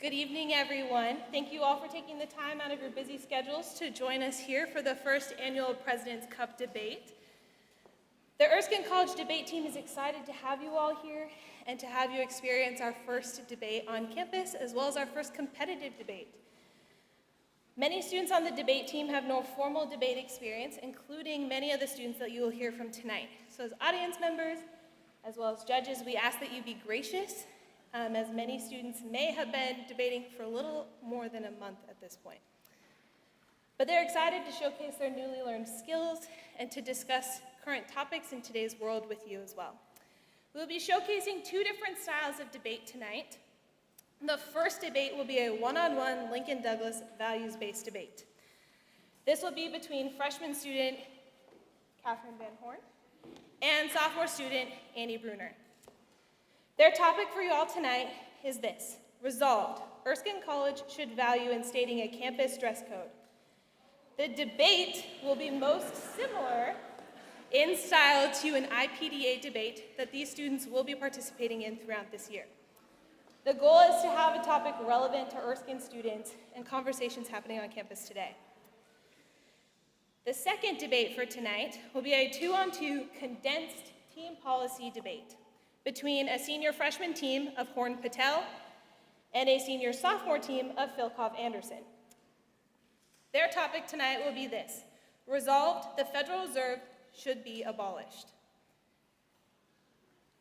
Good evening, everyone. Thank you all for taking the time out of your busy schedules to join us here for the first annual President's Cup debate. The Erskine College debate team is excited to have you all here and to have you experience our first debate on campus, as well as our first competitive debate. Many students on the debate team have no formal debate experience, including many of the students that you will hear from tonight. So as audience members, as well as judges, we ask that you be gracious, as many students may have been debating for a little more than a month at this point. But they're excited to showcase their newly learned skills and to discuss current topics in today's world with you as well. We'll be showcasing two different styles of debate tonight. The first debate will be a one-on-one Lincoln Douglas values-based debate. This will be between freshman student Catherine Van Horn and sophomore student Annie Bruner. Their topic for you all tonight is this: resolved, Erskine College should value instating a campus dress code. The debate will be most similar in style to an IPDA debate that these students will be participating in throughout this year. The goal is to have a topic relevant to Erskine students and conversations happening on campus today. The second debate for tonight will be a two-on-two condensed team policy debate between a senior freshman team of Horn Patel and a senior sophomore team of Philkov Anderson. Their topic tonight will be this: resolved, the Federal Reserve should be abolished.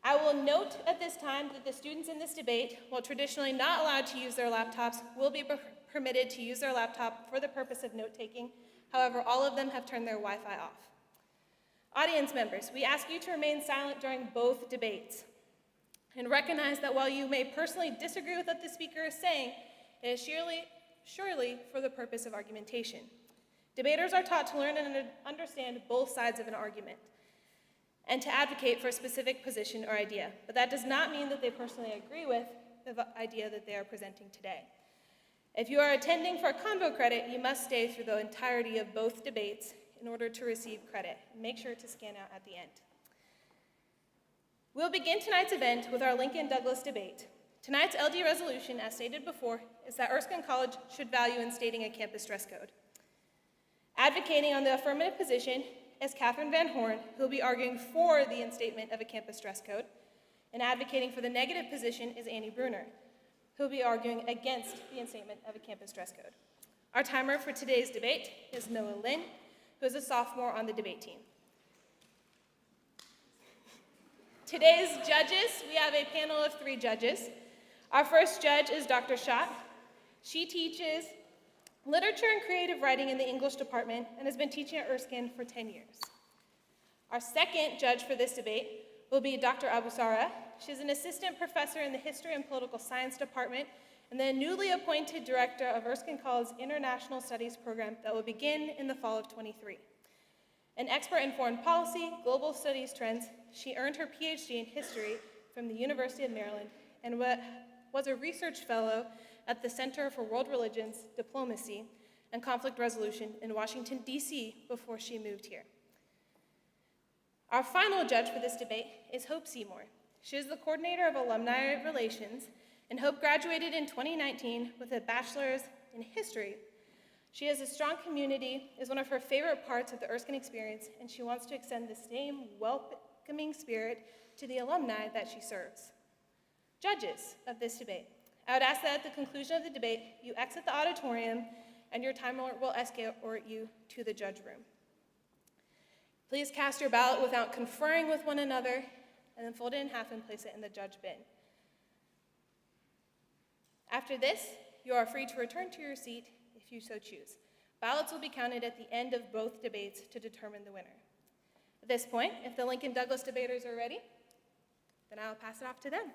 I will note at this time that the students in this debate, while traditionally not allowed to use their laptops, will be permitted to use their laptop for the purpose of note-taking. However, all of them have turned their Wi-Fi off. Audience members, we ask you to remain silent during both debates and recognize that while you may personally disagree with what the speaker is saying, it is surely for the purpose of argumentation. Debaters are taught to learn and understand both sides of an argument and to advocate for a specific position or idea, but that does not mean that they personally agree with the idea that they are presenting today. If you are attending for convo credit, you must stay through the entirety of both debates in order to receive credit. Make sure to scan out at the end. We'll begin tonight's event with our Lincoln Douglas debate. Tonight's LD resolution, as stated before, is that Erskine College should value instating a campus dress code. Advocating on the affirmative position is Catherine Van Horn, who will be arguing for the instatement of a campus dress code, and advocating for the negative position is Annie Bruner, who will be arguing against the instatement of a campus dress code. Our timer for today's debate is Noah Lynn, who is a sophomore on the debate team. Today's judges, we have a panel of 3 judges. Our first judge is Dr. Schott. She teaches literature and creative writing in the English department and has been teaching at Erskine for 10 years. Our second judge for this debate will be Dr. Abusara. She's an assistant professor in the History and Political Science department and the newly appointed director of Erskine College's International Studies program that will begin in the fall of 23. An expert in foreign policy, global studies trends, she earned her PhD in history from the University of Maryland and was a research fellow at the Center for World Religions, Diplomacy, and Conflict Resolution in Washington, D.C. before she moved here. Our final judge for this debate is Hope Seymour. She is the coordinator of alumni relations, and Hope graduated in 2019 with a bachelor's in history. She has a strong community, is one of her favorite parts of the Erskine experience, and she wants to extend the same welcoming spirit to the alumni that she serves. Judges of this debate, I would ask that at the conclusion of the debate, you exit the auditorium and your timer will escort you to the judge room. Please cast your ballot without conferring with one another, and then fold it in half and place it in the judge bin. After this, you are free to return to your seat if you so choose. Ballots will be counted at the end of both debates to determine the winner. At this point, if the Lincoln Douglas debaters are ready, then I will pass it off to them.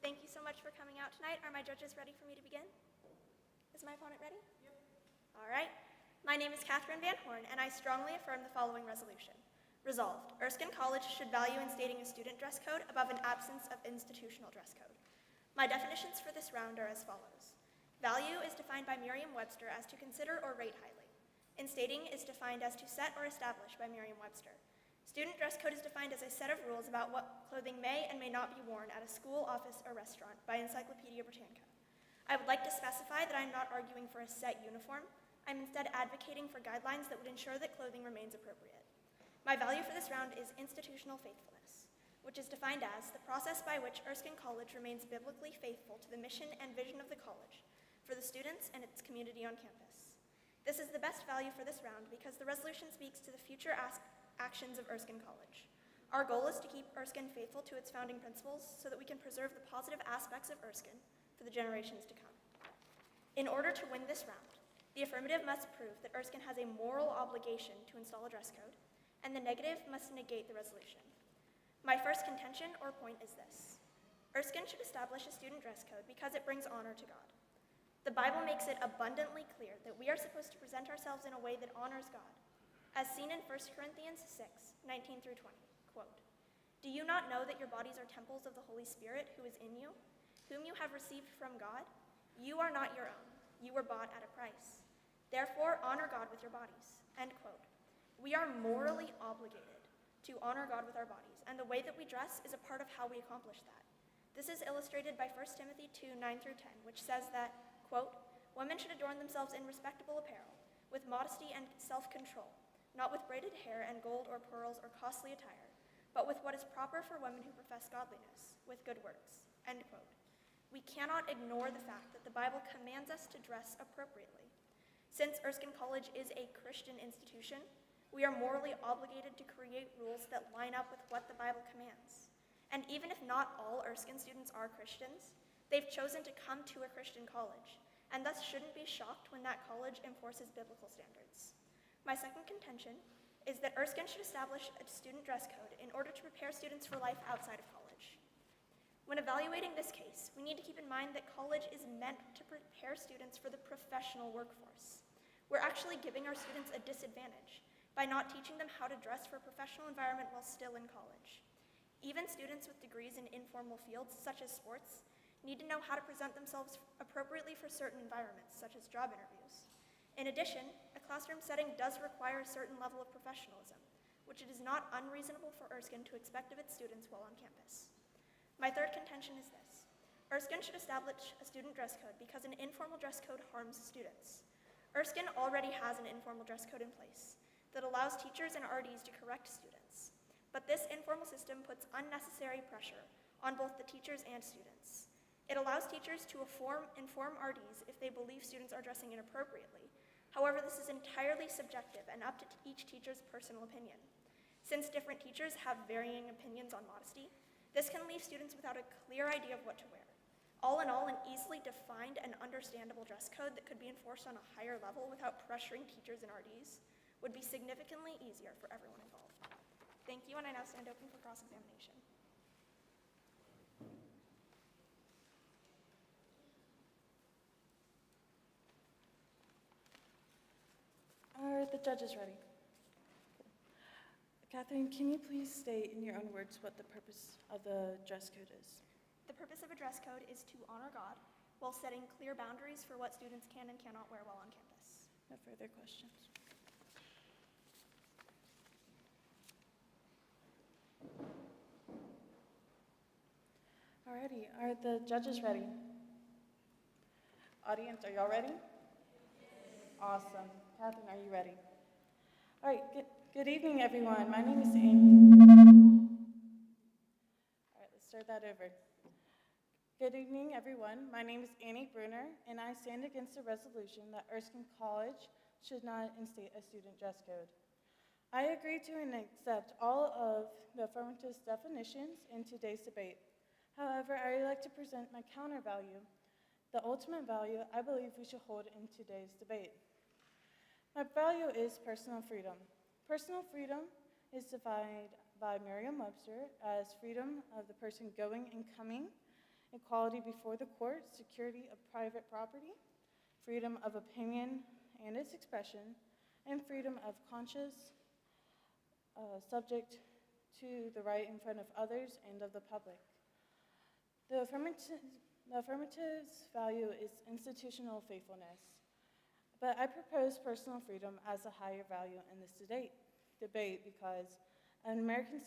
Thank you so much for coming out tonight. Are my judges ready for me to begin? Is my opponent ready? Yep. All right. My name is Catherine Van Horn, and I strongly affirm the following resolution. Resolved, Erskine College should value instating a student dress code above an absence of institutional dress code. My definitions for this round are as follows. Value is defined by Merriam-Webster as to consider or rate highly. Instating is defined as to set or establish by Merriam-Webster. Student dress code is defined as a set of rules about what clothing may and may not be worn at a school, office, or restaurant by Encyclopedia Britannica. I would like to specify that I am not arguing for a set uniform. I'm instead advocating for guidelines that would ensure that clothing remains appropriate. My value for this round is institutional faithfulness, which is defined as the process by which Erskine College remains biblically faithful to the mission and vision of the college for the students and its community on campus. This is the best value for this round because the resolution speaks to the future actions of Erskine College. Our goal is to keep Erskine faithful to its founding principles so that we can preserve the positive aspects of Erskine for the generations to come. In order to win this round, the affirmative must prove that Erskine has a moral obligation to install a dress code, and the negative must negate the resolution. My first contention or point is this. Erskine should establish a student dress code because it brings honor to God. The Bible makes it abundantly clear that we are supposed to present ourselves in a way that honors God, as seen in 1 Corinthians 6, 19 through 20, quote, "Do you not know that your bodies are temples of the Holy Spirit who is in you, whom you have received from God? You are not your own. You were bought at a price. Therefore, honor God with your bodies," end quote. We are morally obligated to honor God with our bodies, and the way that we dress is a part of how we accomplish that. This is illustrated by 1 Timothy 2, 9 through 10, which says that, quote, "Women should adorn themselves in respectable apparel, with modesty and self-control, not with braided hair and gold or pearls or costly attire, but with what is proper for women who profess godliness, with good works," end quote. We cannot ignore the fact that the Bible commands us to dress appropriately. Since Erskine College is a Christian institution, we are morally obligated to create rules that line up with what the Bible commands. And even if not all Erskine students are Christians, they've chosen to come to a Christian college, and thus shouldn't be shocked when that college enforces biblical standards. My second contention is that Erskine should establish a student dress code in order to prepare students for life outside of college. When evaluating this case, we need to keep in mind that college is meant to prepare students for the professional workforce. We're actually giving our students a disadvantage by not teaching them how to dress for a professional environment while still in college. Even students with degrees in informal fields, such as sports, need to know how to present themselves appropriately for certain environments, such as job interviews. In addition, a classroom setting does require a certain level of professionalism, which it is not unreasonable for Erskine to expect of its students while on campus. My third contention is this. Erskine should establish a student dress code because an informal dress code harms students. Erskine already has an informal dress code in place that allows teachers and RDs to correct students, but this informal system puts unnecessary pressure on both the teachers and students. It allows teachers to inform RDs if they believe students are dressing inappropriately. However, this is entirely subjective and up to each teacher's personal opinion. Since different teachers have varying opinions on modesty, this can leave students without a clear idea of what to wear. All in all, an easily defined and understandable dress code that could be enforced on a higher level without pressuring teachers and RDs would be significantly easier for everyone involved. Thank you, and I now stand open for cross-examination. Are the judges ready? Catherine, can you please state in your own words what the purpose of the dress code is? The purpose of a dress code is to honor God while setting clear boundaries for what students can and cannot wear while on campus. No further questions. Alrighty, are the judges ready? Audience, are y'all ready? Yes. Awesome. Catherine, are you ready? All right, good evening, everyone. My name is Amy. All right, let's start that over. Good evening, everyone. My name is Annie Bruner, and I stand against the resolution that Erskine College should not instate a student dress code. I agree to and accept all of the affirmative definitions in today's debate. However, I would like to present my counter value, the ultimate value I believe we should hold in today's debate. My value is personal freedom. Personal freedom is defined by Merriam-Webster as freedom of the person going and coming, equality before the court, security of private property, freedom of opinion and its expression, and freedom of conscience, subject to the right in front of others and of the public. The The affirmative's value is institutional faithfulness, but I propose personal freedom as a higher value in this debate because American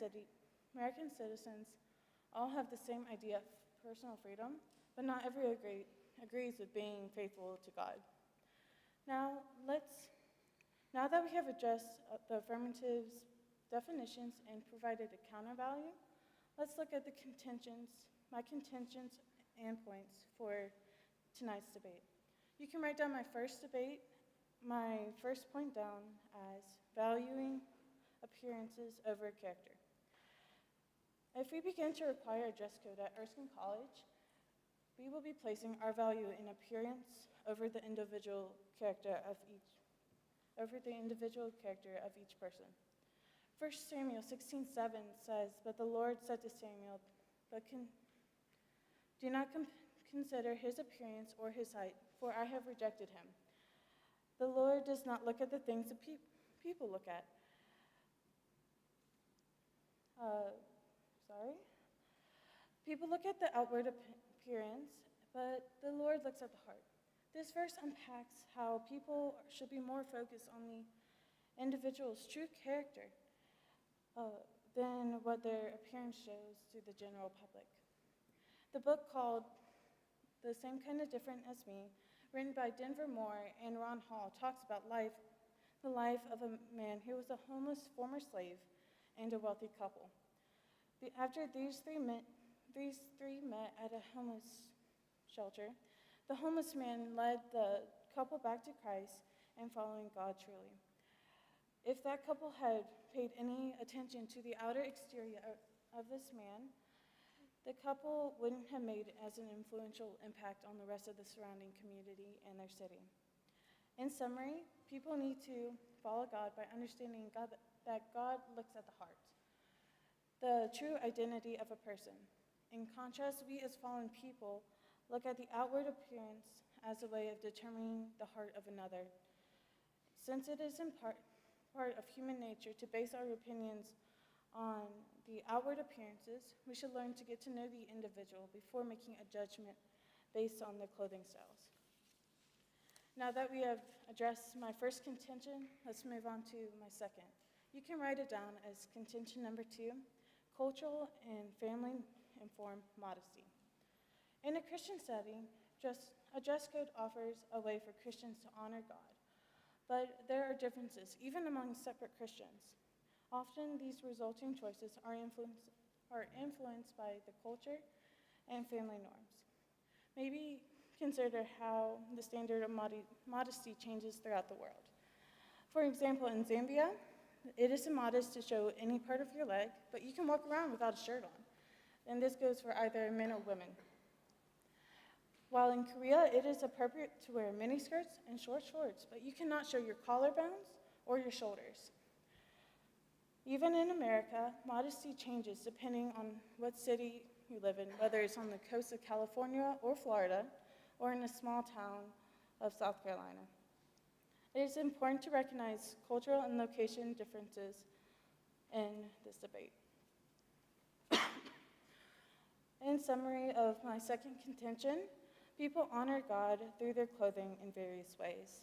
citizens all have the same idea of personal freedom, but not everyone agrees with being faithful to God. Now that we have addressed the affirmative's definitions and provided a counter value, let's look at my contentions and points for tonight's debate. You can write down my first point down as valuing appearances over character. If we begin to require a dress code at Erskine College, we will be placing our value in appearance over the individual character of each person. 1 Samuel 16:7 says, "But the Lord said to Samuel, do not consider his appearance or his height, for I have rejected him." The Lord does not look at the things that people look at. People look at the outward appearance, but the Lord looks at the heart. This verse unpacks how people should be more focused on the individual's true character than what their appearance shows to the general public. The book called The Same Kind of Different as Me, written by Denver Moore and Ron Hall, talks about the life of a man who was a homeless former slave and a wealthy couple. After these three met at a homeless shelter, the homeless man led the couple back to Christ and following God truly. If that couple had paid any attention to the outer exterior of this man, the couple wouldn't have made as an influential impact on the rest of the surrounding community and their city. In summary, people need to follow God by understanding that God looks at the heart, the true identity of a person. In contrast, we as fallen people look at the outward appearance as a way of determining the heart of another. Since it is in part of human nature to base our opinions on the outward appearances, we should learn to get to know the individual before making a judgment based on their clothing styles. Now that we have addressed my first contention, let's move on to my second. You can write it down as contention number 2, cultural and family-informed modesty. In a Christian setting, a dress code offers a way for Christians to honor God, but there are differences, even among separate Christians. Often, these resulting choices are influenced by the culture and family norms. Maybe consider how the standard of modesty changes throughout the world. For example, in Zambia, it is immodest to show any part of your leg, but you can walk around without a shirt on. And this goes for either men or women. While in Korea, it is appropriate to wear mini skirts and short shorts, but you cannot show your collarbones or your shoulders. Even in America, modesty changes depending on what city you live in, whether it's on the coast of California or Florida, or in a small town of South Carolina. It is important to recognize cultural and location differences in this debate. In summary of my second contention, people honor God through their clothing in various ways.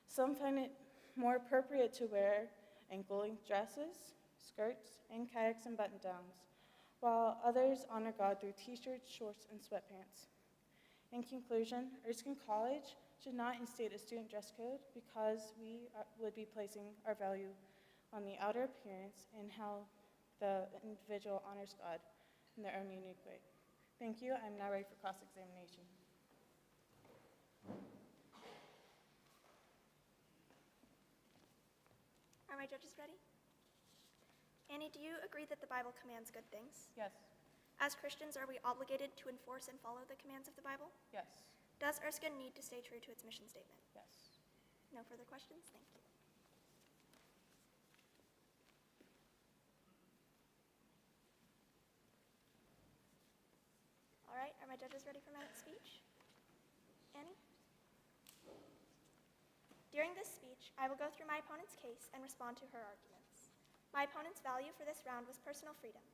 Some find it more appropriate to wear ankle-length dresses, skirts, and kayaks and button-downs, while others honor God through t-shirts, shorts, and sweatpants. In conclusion, Erskine College should not instate a student dress code because we would be placing our value on the outer appearance and how the individual honors God in their own unique way. Thank you. I'm now ready for cross-examination. Are my judges ready? Annie, do you agree that the Bible commands good things? Yes. As Christians, are we obligated to enforce and follow the commands of the Bible? Yes. Does Erskine need to stay true to its mission statement? Yes. No further questions? Thank you. All right, are my judges ready for my next speech? Annie? During this speech, I will go through my opponent's case and respond to her arguments. My opponent's value for this round was personal freedom.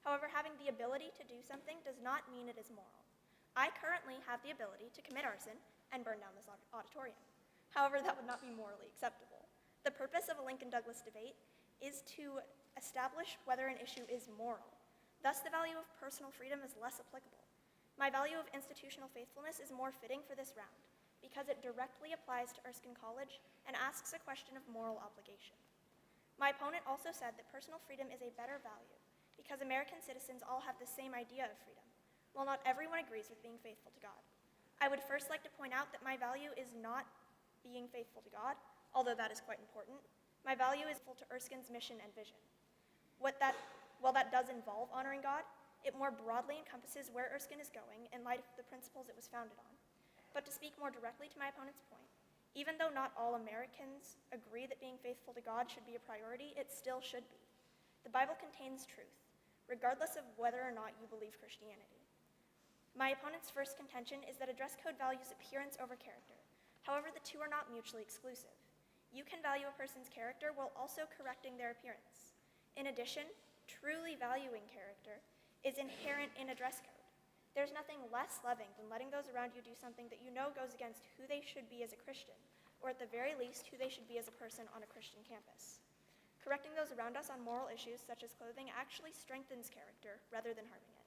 However, having the ability to do something does not mean it is moral. I currently have the ability to commit arson and burn down this auditorium. However, that would not be morally acceptable. The purpose of a Lincoln-Douglas debate is to establish whether an issue is moral. Thus, the value of personal freedom is less applicable. My value of institutional faithfulness is more fitting for this round because it directly applies to Erskine College and asks a question of moral obligation. My opponent also said that personal freedom is a better value because American citizens all have the same idea of freedom, while not everyone agrees with being faithful to God. I would first like to point out that my value is not being faithful to God, although that is quite important. My value is faithful to Erskine's mission and vision. While that does involve honoring God, it more broadly encompasses where Erskine is going in light of the principles it was founded on. But to speak more directly to my opponent's point, even though not all Americans agree that being faithful to God should be a priority, it still should be. The Bible contains truth, regardless of whether or not you believe Christianity. My opponent's first contention is that a dress code values appearance over character. However, the two are not mutually exclusive. You can value a person's character while also correcting their appearance. In addition, truly valuing character is inherent in a dress code. There's nothing less loving than letting those around you do something that you know goes against who they should be as a Christian, or at the very least, who they should be as a person on a Christian campus. Correcting those around us on moral issues such as clothing actually strengthens character rather than harming it.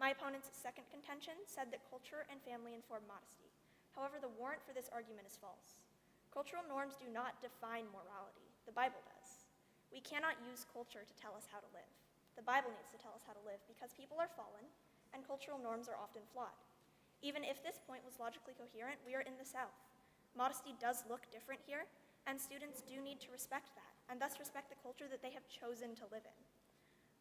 My opponent's second contention said that culture and family inform modesty. However, the warrant for this argument is false. Cultural norms do not define morality. The Bible does. We cannot use culture to tell us how to live. The Bible needs to tell us how to live because people are fallen and cultural norms are often flawed. Even if this point was logically coherent, we are in the South. Modesty does look different here, and students do need to respect that, and thus respect the culture that they have chosen to live in.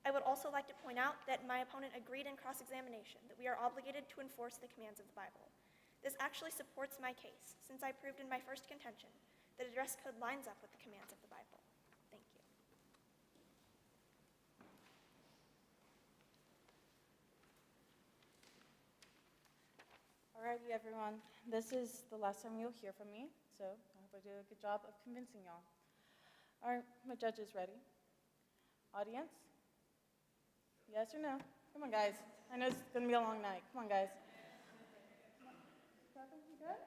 I would also like to point out that my opponent agreed in cross-examination that we are obligated to enforce the commands of the Bible. This actually supports my case, since I proved in my first contention that a dress code lines up with the commands of the Bible. Thank you. Alrighty, everyone. This is the last time you'll hear from me, so I hope I do a good job of convincing y'all. Are my judges ready? Audience? Yes or no? Come on, guys. I know it's going to be a long night. Come on, guys. Good?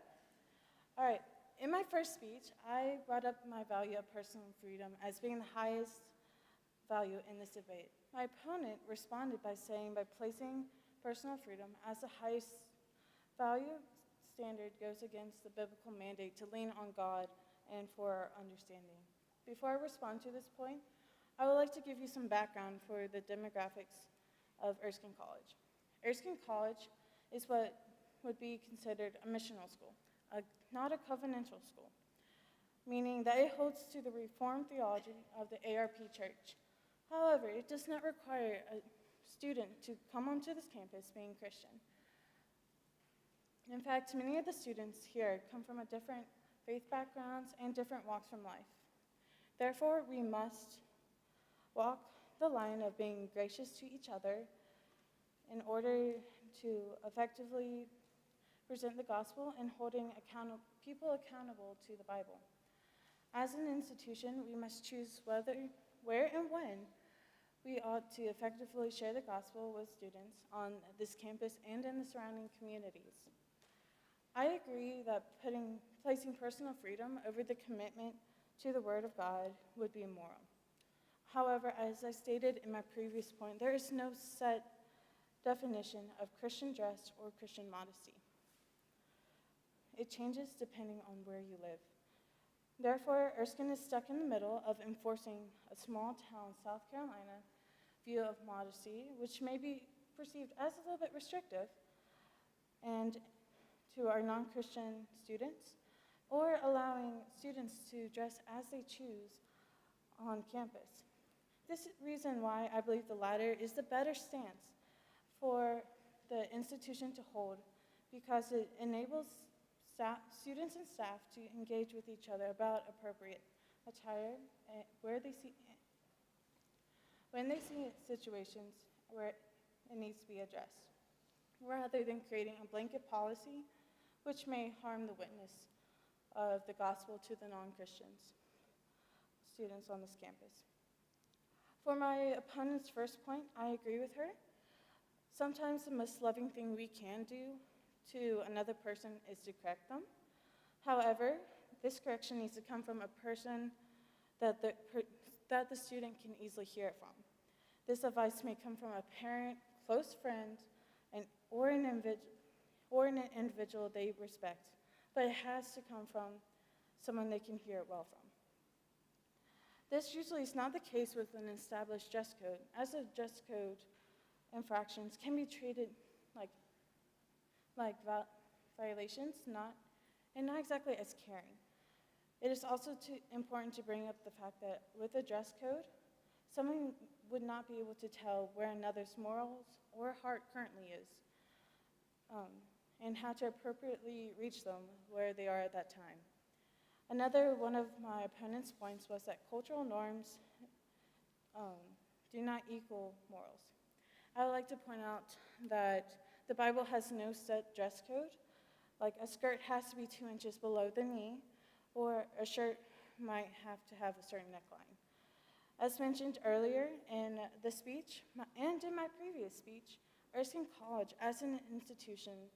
All right. In my first speech, I brought up my value of personal freedom as being the highest value in this debate. My opponent responded by saying by placing personal freedom as the highest value standard goes against the biblical mandate to lean on God and for our understanding. Before I respond to this point, I would like to give you some background for the demographics of Erskine College. Erskine College is what would be considered a missional school, not a covenantal school, meaning that it holds to the Reformed theology of the ARP Church. However, it does not require a student to come onto this campus being Christian. In fact, many of the students here come from a different faith backgrounds and different walks from life. Therefore, we must walk the line of being gracious to each other in order to effectively present the gospel and holding people accountable to the Bible. As an institution, we must choose whether, where, and when we ought to effectively share the gospel with students on this campus and in the surrounding communities. I agree that placing personal freedom over the commitment to the Word of God would be immoral. However, as I stated in my previous point, there is no set definition of Christian dress or Christian modesty. It changes depending on where you live. Therefore, Erskine is stuck in the middle of enforcing a small town, South Carolina, view of modesty, which may be perceived as a little bit restrictive, and to our non-Christian students, or allowing students to dress as they choose on campus. This is the reason why I believe the latter is the better stance for the institution to hold, because it enables students and staff to engage with each other about appropriate attire when they see situations where it needs to be addressed, rather than creating a blanket policy which may harm the witness of the gospel to the non-Christians, students on this campus. For my opponent's first point, I agree with her. Sometimes the most loving thing we can do to another person is to correct them. However, this correction needs to come from a person that the student can easily hear it from. This advice may come from a parent, close friend, or an individual they respect, but it has to come from someone they can hear it well from. This usually is not the case with an established dress code, as a dress code infractions can be treated like violations, not exactly as caring. It is also important to bring up the fact that with a dress code, someone would not be able to tell where another's morals or heart currently is, and how to appropriately reach them where they are at that time. Another one of my opponent's points was that cultural norms do not equal morals. I would like to point out that the Bible has no set dress code. Like a skirt has to be 2 inches below the knee, or a shirt might have to have a certain neckline. As mentioned earlier in the speech, and in my previous speech, Erskine College as an institution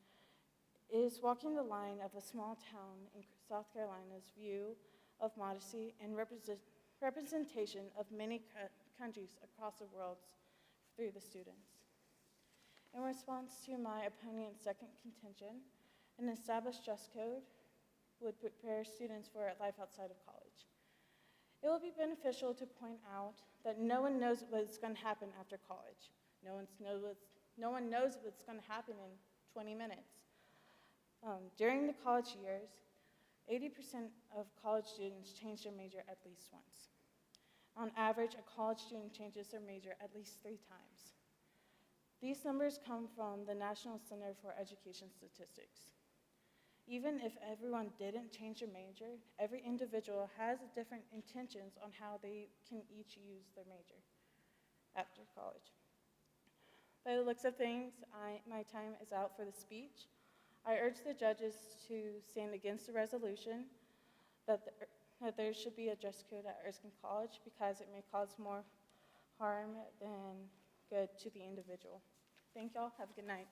is walking the line of a small town in South Carolina's view of modesty and representation of many countries across the world through the students. In response to my opponent's second contention, an established dress code would prepare students for life outside of college. It will be beneficial to point out that no one knows what's going to happen after college. No one knows what's going to happen in 20 minutes. During the college years, 80% of college students change their major at least once. On average, a college student changes their major at least 3 times. These numbers come from the National Center for Education Statistics. Even if everyone didn't change their major, every individual has different intentions on how they can each use their major after college. By the looks of things, my time is out for the speech. I urge the judges to stand against the resolution that there should be a dress code at Erskine College because it may cause more harm than good to the individual. Thank y'all. Have a good night.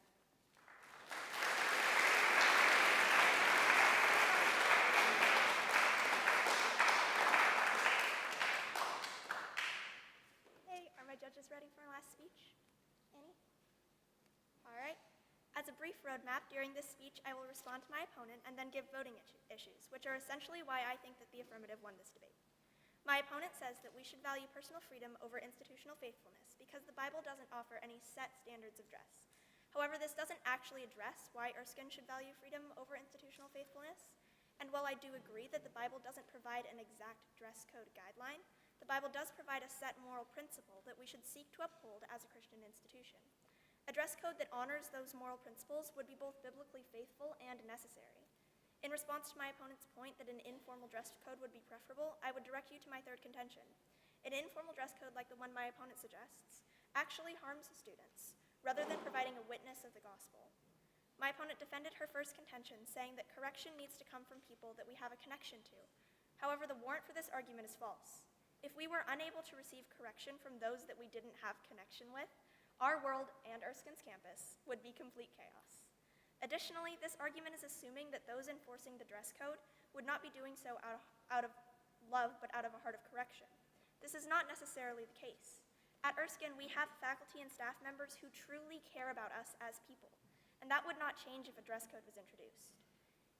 Hey, are my judges ready for my last speech? Annie? All right. As a brief roadmap, during this speech, I will respond to my opponent and then give voting issues, which are essentially why I think that the affirmative won this debate. My opponent says that we should value personal freedom over institutional faithfulness because the Bible doesn't offer any set standards of dress. However, this doesn't actually address why Erskine should value freedom over institutional faithfulness. And while I do agree that the Bible doesn't provide an exact dress code guideline, the Bible does provide a set moral principle that we should seek to uphold as a Christian institution. A dress code that honors those moral principles would be both biblically faithful and necessary. In response to my opponent's point that an informal dress code would be preferable, I would direct you to my third contention. An informal dress code like the one my opponent suggests actually harms students, rather than providing a witness of the gospel. My opponent defended her first contention, saying that correction needs to come from people that we have a connection to. However, the warrant for this argument is false. If we were unable to receive correction from those that we didn't have connection with, our world and Erskine's campus would be complete chaos. Additionally, this argument is assuming that those enforcing the dress code would not be doing so out of love, but out of a heart of correction. This is not necessarily the case. At Erskine, we have faculty and staff members who truly care about us as people, and that would not change if a dress code was introduced.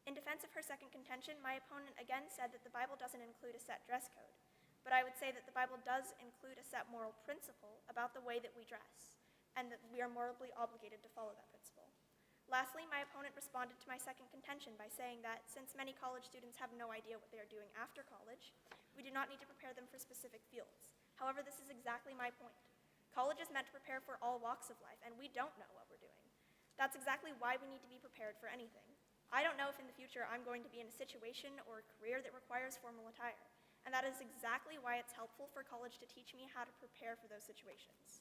In defense of her second contention, my opponent again said that the Bible doesn't include a set dress code, but I would say that the Bible does include a set moral principle about the way that we dress, and that we are morally obligated to follow that principle. Lastly, my opponent responded to my second contention by saying that since many college students have no idea what they are doing after college, we do not need to prepare them for specific fields. However, this is exactly my point. College is meant to prepare for all walks of life, and we don't know what we're doing. That's exactly why we need to be prepared for anything. I don't know if in the future I'm going to be in a situation or a career that requires formal attire, and that is exactly why it's helpful for college to teach me how to prepare for those situations.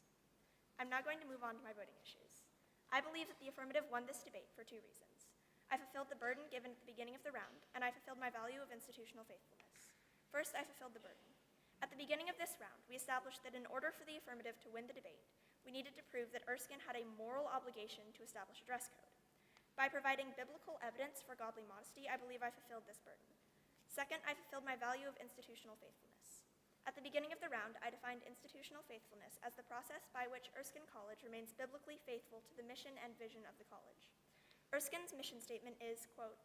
I'm now going to move on to my voting issues. I believe that the affirmative won this debate for 2 reasons. I fulfilled the burden given at the beginning of the round, and I fulfilled my value of institutional faithfulness. First, I fulfilled the burden. At the beginning of this round, we established that in order for the affirmative to win the debate, We needed to prove that Erskine had a moral obligation to establish a dress code. By providing biblical evidence for godly modesty, I believe I fulfilled this burden. Second, I fulfilled my value of institutional faithfulness. At the beginning of the round, I defined institutional faithfulness as the process by which Erskine College remains biblically faithful to the mission and vision of the college. Erskine's mission statement is, quote,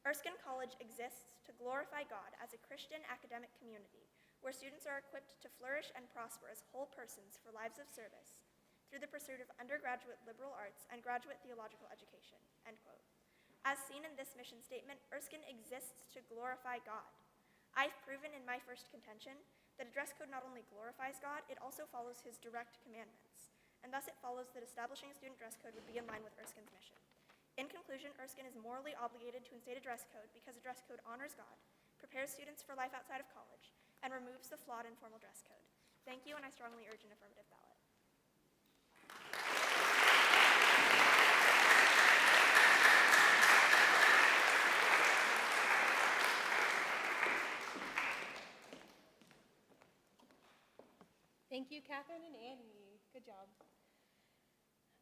Erskine College exists to glorify God as a Christian academic community where students are equipped to flourish and prosper as whole persons for lives of service through the pursuit of undergraduate liberal arts and graduate theological education, end quote. As seen in this mission statement, Erskine exists to glorify God. I've proven in my first contention that a dress code not only glorifies God, it also follows his direct commandments, and thus it follows that establishing a student dress code would be in line with Erskine's mission. In conclusion, Erskine is morally obligated to instate a dress code because a dress code honors God, prepares students for life outside of college, and removes the flawed informal dress code. Thank you, and I strongly urge an affirmative ballot. Thank you, Catherine and Annie. Good job.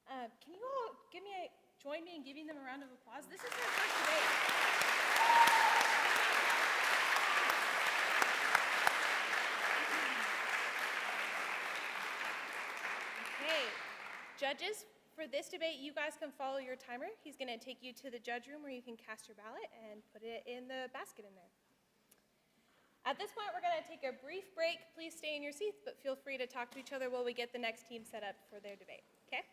Can you all join me in giving them a round of applause? This is their first debate. Okay, judges, for this debate, you guys can follow your timer. He's going to take you to the judge room where you can cast your ballot and put it in the basket in there. At this point, we're going to take a brief break. Please stay in your seats, but feel free to talk to each other while we get the next team set up for their debate, okay?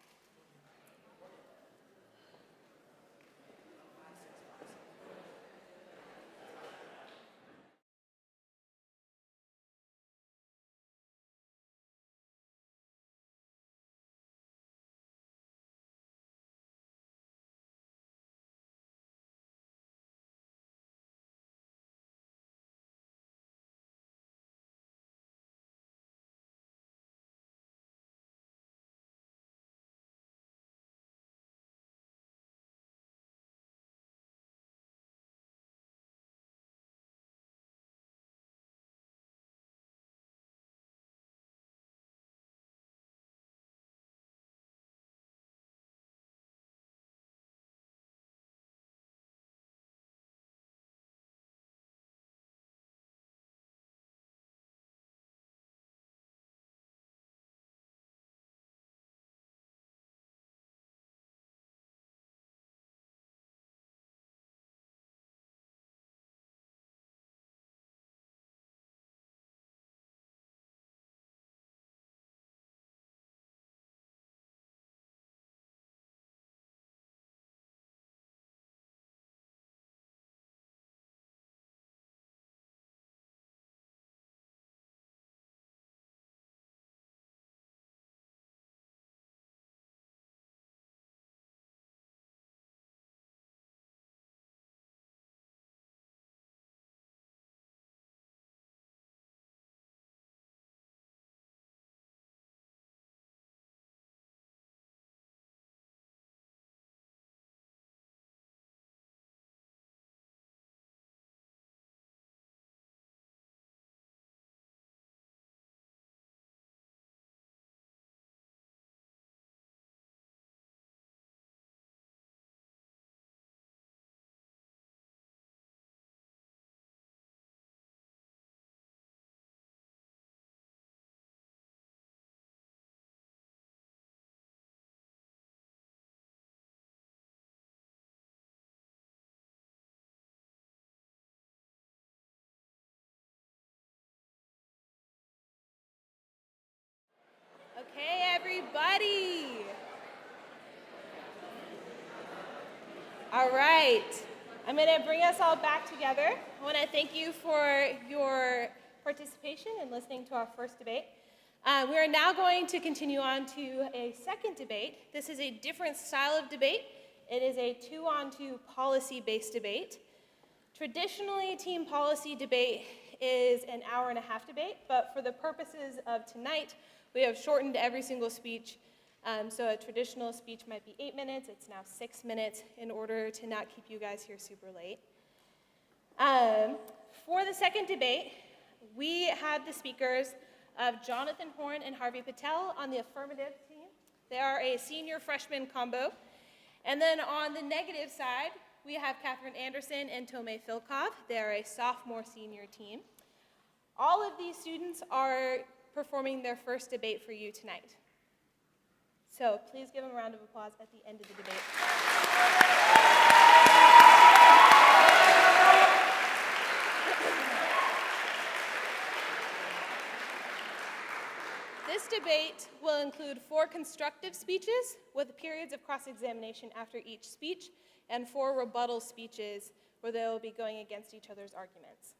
Okay, everybody. All right. I'm going to bring us all back together. I want to thank you for your participation and listening to our first debate. We are now going to continue on to a second debate. This is a different style of debate. It is a two-on-two policy-based debate. Traditionally, team policy debate is an hour-and-a-half debate, but for the purposes of tonight, we have shortened every single speech. So a traditional speech might be 8 minutes. It's now 6 minutes in order to not keep you guys here super late. For the second debate, we had the speakers of Jonathan Horn and Harvey Patel on the affirmative team, They are a senior-freshman combo. And then on the negative side, we have Catherine Anderson and Tomei Filkov. They are a sophomore-senior team. All of these students are performing their first debate for you tonight. So please give them a round of applause at the end of the debate. This debate will include 4 constructive speeches with periods of cross-examination after each speech and 4 rebuttal speeches where they will be going against each other's arguments.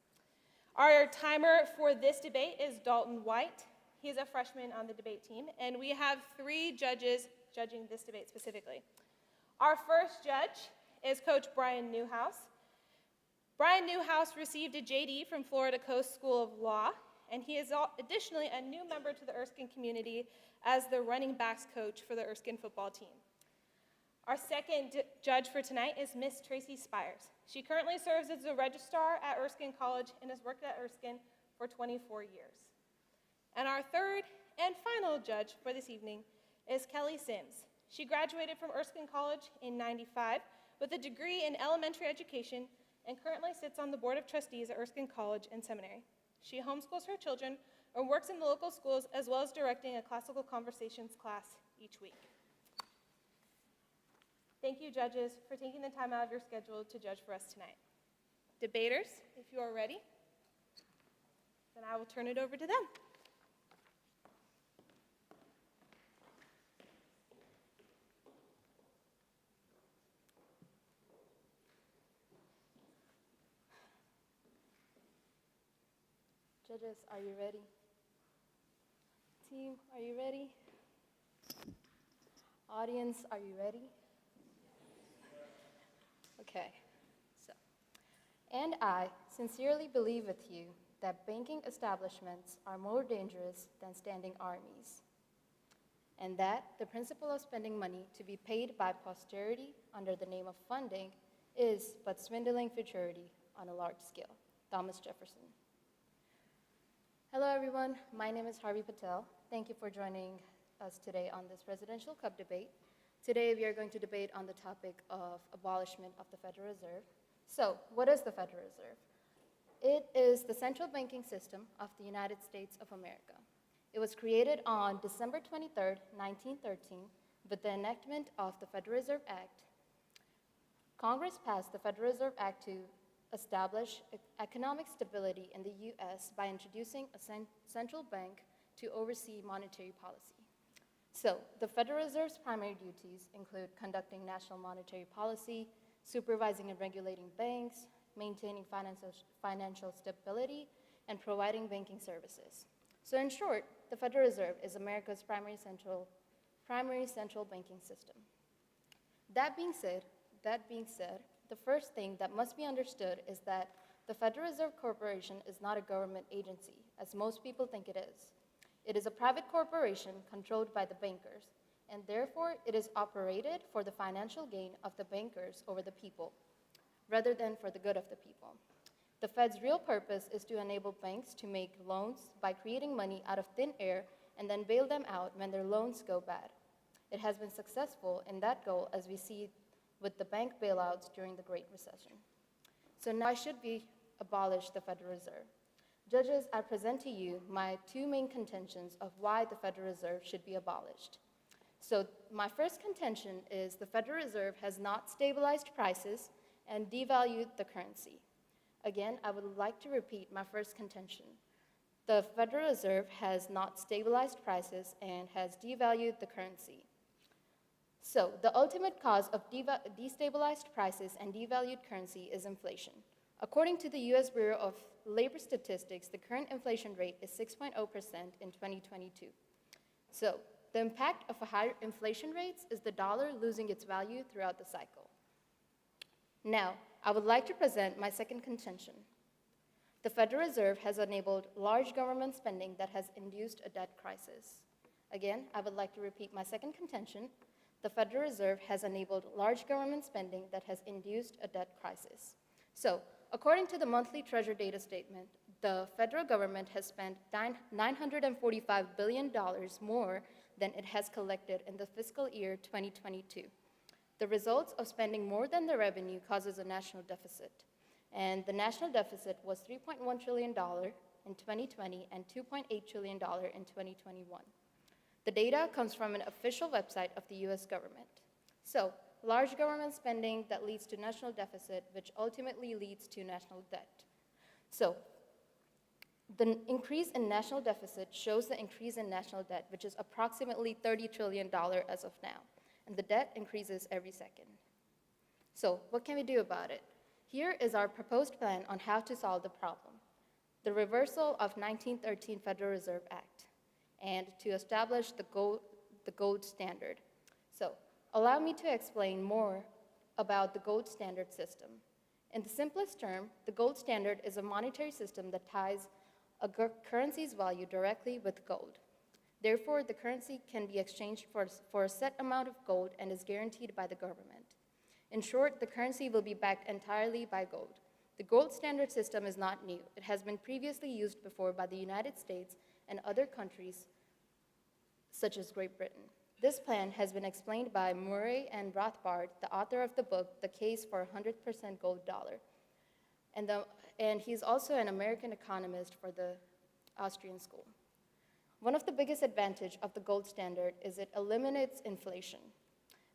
Our timer for this debate is Dalton White. He's a freshman on the debate team, and we have 3 judges judging this debate specifically. Our first judge is Coach Brian Newhouse. Brian Newhouse received a JD from Florida Coast School of Law, and he is additionally a new member to the Erskine community as the running backs coach for the Erskine football team. Our second judge for tonight is Miss Tracy Spires. She currently serves as a registrar at Erskine College and has worked at Erskine for 24 years. And our third and final judge for this evening is Kelly Sims. She graduated from Erskine College in '95 with a degree in elementary education and currently sits on the board of trustees at Erskine College and Seminary. She homeschools her children and works in the local schools as well as directing a classical conversations class each week. Thank you, judges, for taking the time out of your schedule to judge for us tonight. Debaters, if you are ready, then I will turn it over to them. Judges, are you ready? Team, are you ready? Audience, are you ready? Okay, so. And I sincerely believe with you that banking establishments are more dangerous than standing armies, and that the principle of spending money to be paid by posterity under the name of funding is but swindling futurity on a large scale. Thomas Jefferson. Hello, everyone. My name is Harvey Patel. Thank you for joining us today on this Presidential Cup debate. Today, we are going to debate on the topic of abolishment of the Federal Reserve. So, what is the Federal Reserve? It is the central banking system of the United States of America. It was created on December 23rd, 1913, with the enactment of the Federal Reserve Act. Congress passed the Federal Reserve Act to establish economic stability in the U.S. by introducing a central bank to oversee monetary policy. So, the Federal Reserve's primary duties include conducting national monetary policy, supervising and regulating banks, maintaining financial stability, and providing banking services. So, in short, the Federal Reserve is America's primary central banking system. That being said, the first thing that must be understood is that the Federal Reserve Corporation is not a government agency, as most people think it is. It is a private corporation controlled by the bankers, and therefore it is operated for the financial gain of the bankers over the people, rather than for the good of the people. The Fed's real purpose is to enable banks to make loans by creating money out of thin air and then bail them out when their loans go bad. It has been successful in that goal, as we see with the bank bailouts during the Great Recession. So now, why should we abolish the Federal Reserve? Judges, I present to you my 2 main contentions of why the Federal Reserve should be abolished. So my first contention is the Federal Reserve has not stabilized prices and devalued the currency. Again, I would like to repeat my first contention. The Federal Reserve has not stabilized prices and has devalued the currency. So, the ultimate cause of destabilized prices and devalued currency is inflation. According to the U.S. Bureau of Labor Statistics, the current inflation rate is 6.0% in 2022. So, the impact of higher inflation rates is the dollar losing its value throughout the cycle. Now, I would like to present my second contention. The Federal Reserve has enabled large government spending that has induced a debt crisis. Again, I would like to repeat my second contention. The Federal Reserve has enabled large government spending that has induced a debt crisis. So, according to the monthly Treasury data statement, the federal government has spent $945 billion more than it has collected in the fiscal year 2022. The results of spending more than the revenue causes a national deficit, and the national deficit was $3.1 trillion in 2020 and $2.8 trillion in 2021. The data comes from an official website of the US government. So, large government spending that leads to national deficit, which ultimately leads to national debt. So, the increase in national deficit shows the increase in national debt, which is approximately $30 trillion as of now, and the debt increases every second. So, what can we do about it? Here is our proposed plan on how to solve the problem. The reversal of 1913 Federal Reserve Act, and to establish the gold standard. So, allow me to explain more about the gold standard system. In the simplest term, the gold standard is a monetary system that ties a currency's value directly with gold. Therefore, the currency can be exchanged for a set amount of gold and is guaranteed by the government. In short, the currency will be backed entirely by gold. The gold standard system is not new. It has been previously used before by the United States and other countries, such as Great Britain. This plan has been explained by Murray and Rothbard, the author of the book, The Case for a 100% Gold Dollar. And he's also an American economist for the Austrian School. One of the biggest advantages of the gold standard is it eliminates inflation.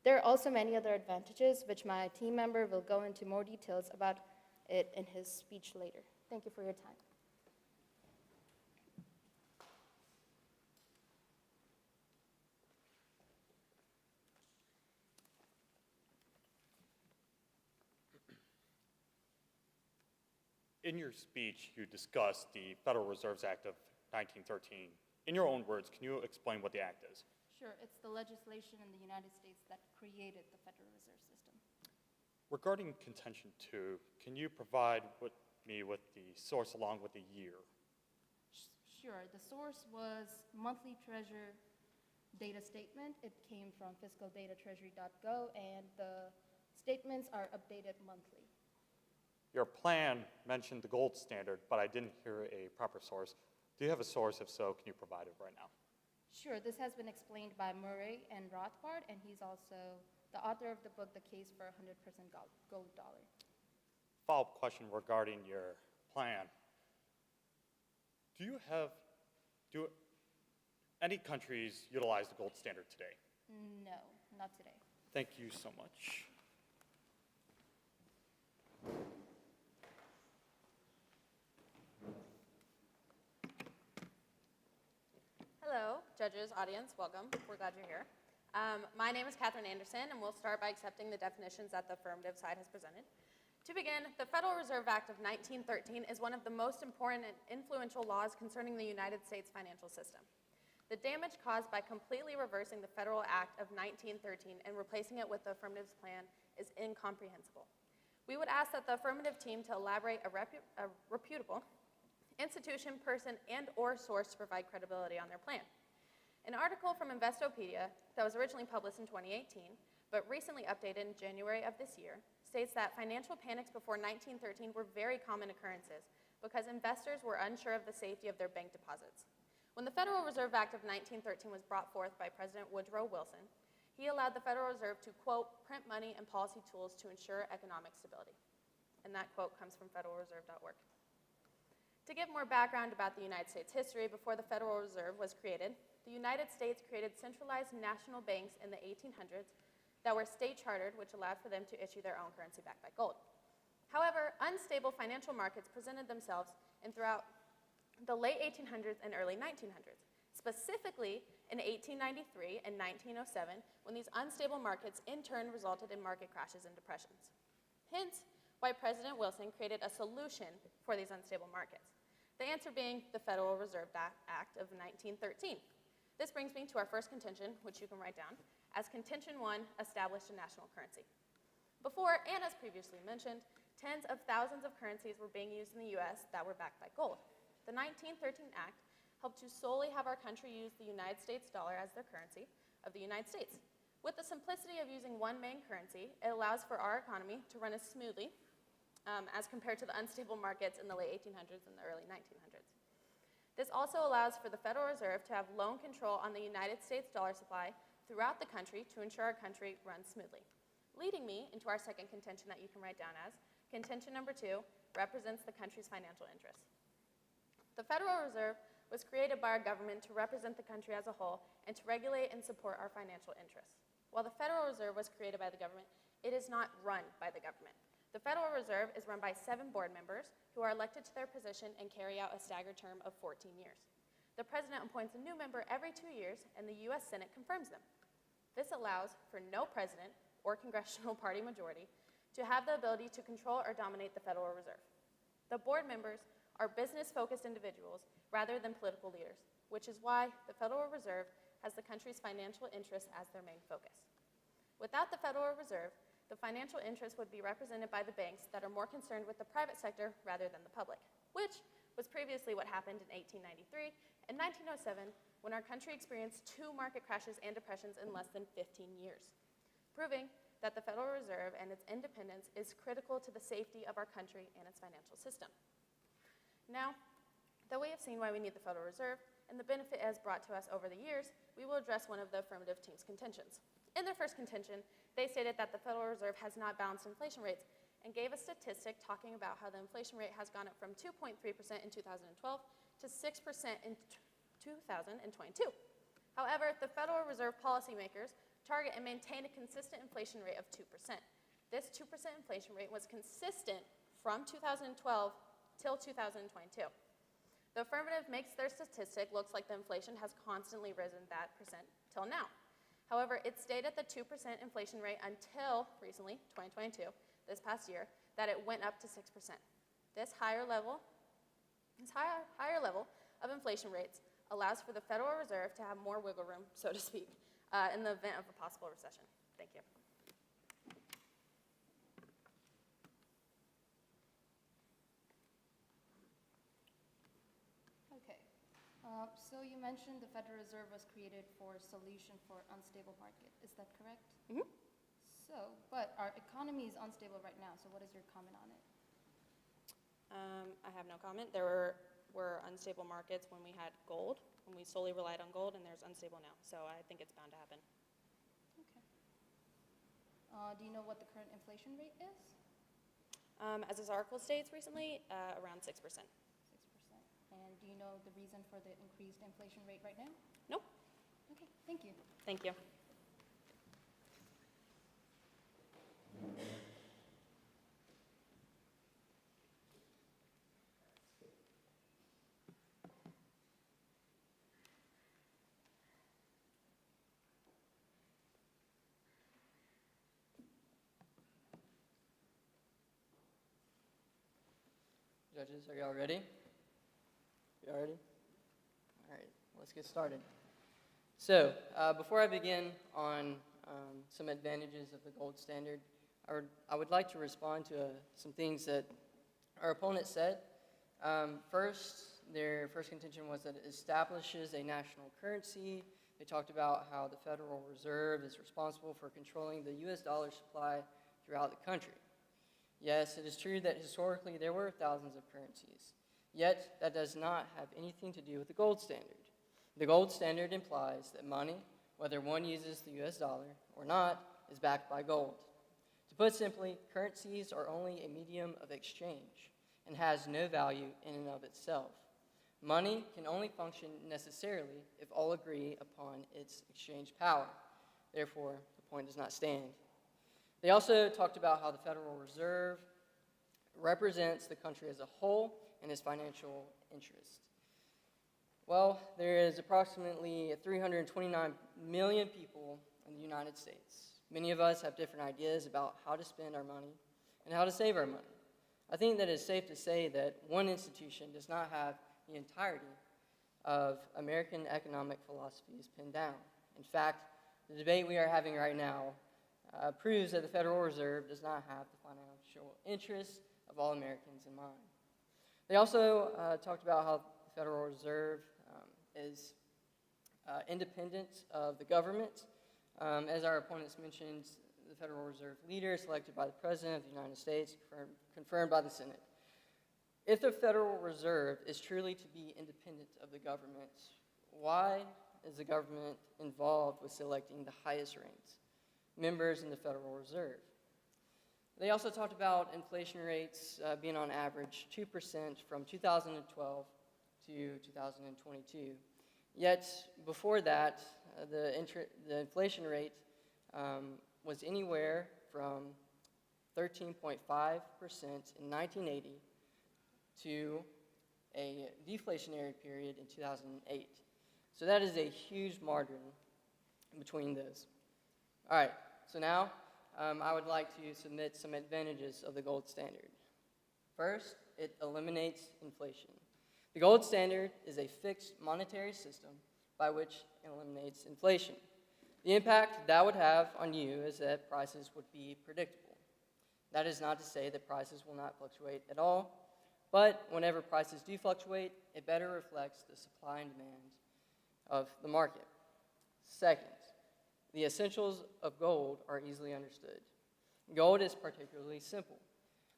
There are also many other advantages, which my team member will go into more details about it in his speech later. Thank you for your time. In your speech, you discussed the Federal Reserve Act of 1913. In your own words, can you explain what the act is? Sure, it's the legislation in the United States that created the Federal Reserve System. Regarding contention 2, can you provide me with the source along with the year? Sure, the source was monthly treasury data statement. It came from fiscaldatatreasury.go, and the statements are updated monthly. Your plan mentioned the gold standard, but I didn't hear a proper source. Do you have a source? If so, can you provide it right now? Sure, this has been explained by Murray and Rothbard, and he's also the author of the book, The Case for a 100% Gold Dollar. Follow-up question regarding your plan. Do any countries utilize the gold standard today? No, not today. Thank you so much. Hello, judges, audience, welcome. We're glad you're here. My name is Catherine Anderson, and we'll start by accepting the definitions that the affirmative side has presented. To begin, the Federal Reserve Act of 1913 is one of the most important and influential laws concerning the United States financial system. The damage caused by completely reversing the Federal Act of 1913 and replacing it with the affirmative plan is incomprehensible. We would ask that the affirmative team to elaborate a reputable institution, person, and/or source to provide credibility on their plan. An article from Investopedia that was originally published in 2018, but recently updated in January of this year, states that financial panics before 1913 were very common occurrences because investors were unsure of the safety of their bank deposits. When the Federal Reserve Act of 1913 was brought forth by President Woodrow Wilson, he allowed the Federal Reserve to, quote, print money and policy tools to ensure economic stability. And that quote comes from federalreserve.org. To give more background about the United States history, before the Federal Reserve was created, the United States created centralized national banks in the 1800s that were state chartered, which allowed for them to issue their own currency backed by gold. However, unstable financial markets presented themselves throughout the late 1800s and early 1900s, specifically in 1893 and 1907, when these unstable markets in turn resulted in market crashes and depressions. Hence, why President Wilson created a solution for these unstable markets. The answer being the Federal Reserve Act of 1913. This brings me to our first contention, which you can write down, as contention 1, established a national currency. Before, and as previously mentioned, tens of thousands of currencies were being used in the US that were backed by gold. The 1913 Act helped to solely have our country use the United States dollar as their currency of the United States. With the simplicity of using one main currency, it allows for our economy to run as smoothly as compared to the unstable markets in the late 1800s and the early 1900s. This also allows for the Federal Reserve to have loan control on the United States dollar supply throughout the country to ensure our country runs smoothly. Leading me into our second contention that you can write down as, contention number 2 represents the country's financial interests. The Federal Reserve was created by our government to represent the country as a whole and to regulate and support our financial interests. While the Federal Reserve was created by the government, it is not run by the government. The Federal Reserve is run by 7 board members who are elected to their position and carry out a staggered term of 14 years. The President appoints a new member every 2 years, and the U.S. Senate confirms them. This allows for no president or congressional party majority to have the ability to control or dominate the Federal Reserve. The board members are business-focused individuals rather than political leaders, which is why the Federal Reserve has the country's financial interests as their main focus. Without the Federal Reserve, the financial interests would be represented by the banks that are more concerned with the private sector rather than the public, which was previously what happened in 1893 and 1907 when our country experienced 2 market crashes and depressions in less than 15 years, proving that the Federal Reserve and its independence is critical to the safety of our country and its financial system. Now, that we have seen why we need the Federal Reserve and the benefit it has brought to us over the years, we will address one of the affirmative team's contentions. In their first contention, they stated that the Federal Reserve has not balanced inflation rates and gave a statistic talking about how the inflation rate has gone up from 2.3% in 2012 to 6% in 2022. However, the Federal Reserve policymakers target and maintain a consistent inflation rate of 2%. This 2% inflation rate was consistent from 2012 till 2022. The affirmative makes their statistic looks like the inflation has constantly risen that percent till now. However, it stayed at the 2% inflation rate until recently, 2022, this past year, that it went up to 6%. This higher level of inflation rates allows for the Federal Reserve to have more wiggle room, so to speak, in the event of a possible recession. Thank you. Okay. So you mentioned the Federal Reserve was created for a solution for unstable market. Is that correct? Mhm. So, but our economy is unstable right now, so what is your comment on it? I have no comment. There were unstable markets when we had gold, when we solely relied on gold, and there's unstable now. So I think it's bound to happen. Okay. Do you know what the current inflation rate is? As this article states recently, around 6%. 6%. And do you know the reason for the increased inflation rate right now? Nope. Okay, thank you. Thank you. Judges, are y'all ready? Y'all ready? All right, let's get started. So, before I begin on some advantages of the gold standard, I would like to respond to some things that our opponent said. First, their first contention was that it establishes a national currency. They talked about how the Federal Reserve is responsible for controlling the U.S. dollar supply throughout the country. Yes, it is true that historically there were thousands of currencies, yet that does not have anything to do with the gold standard. The gold standard implies that money, whether one uses the US dollar or not, is backed by gold. To put simply, currencies are only a medium of exchange and has no value in and of itself. Money can only function necessarily if all agree upon its exchange power. Therefore, the point does not stand. They also talked about how the Federal Reserve represents the country as a whole and its financial interest. Well, there is approximately 329 million people in the United States. Many of us have different ideas about how to spend our money and how to save our money. I think that it's safe to say that one institution does not have the entirety of American economic philosophies pinned down. In fact, the debate we are having right now proves that the Federal Reserve does not have the financial interests of all Americans in mind. They also talked about how the Federal Reserve is independent of the government. As our opponents mentioned, the Federal Reserve leader is selected by the President of the United States, confirmed by the Senate. If the Federal Reserve is truly to be independent of the government, why is the government involved with selecting the highest ranked members in the Federal Reserve? They also talked about inflation rates being on average 2% from 2012 to 2022. Yet before that, the inflation rate was anywhere from 13.5% in 1980 to a deflationary period in 2008. So that is a huge margin between those. All right, so now I would like to submit some advantages of the gold standard. First, it eliminates inflation. The gold standard is a fixed monetary system by which it eliminates inflation. The impact that would have on you is that prices would be predictable. That is not to say that prices will not fluctuate at all, but whenever prices do fluctuate, it better reflects the supply and demand of the market. Second, the essentials of gold are easily understood. Gold is particularly simple.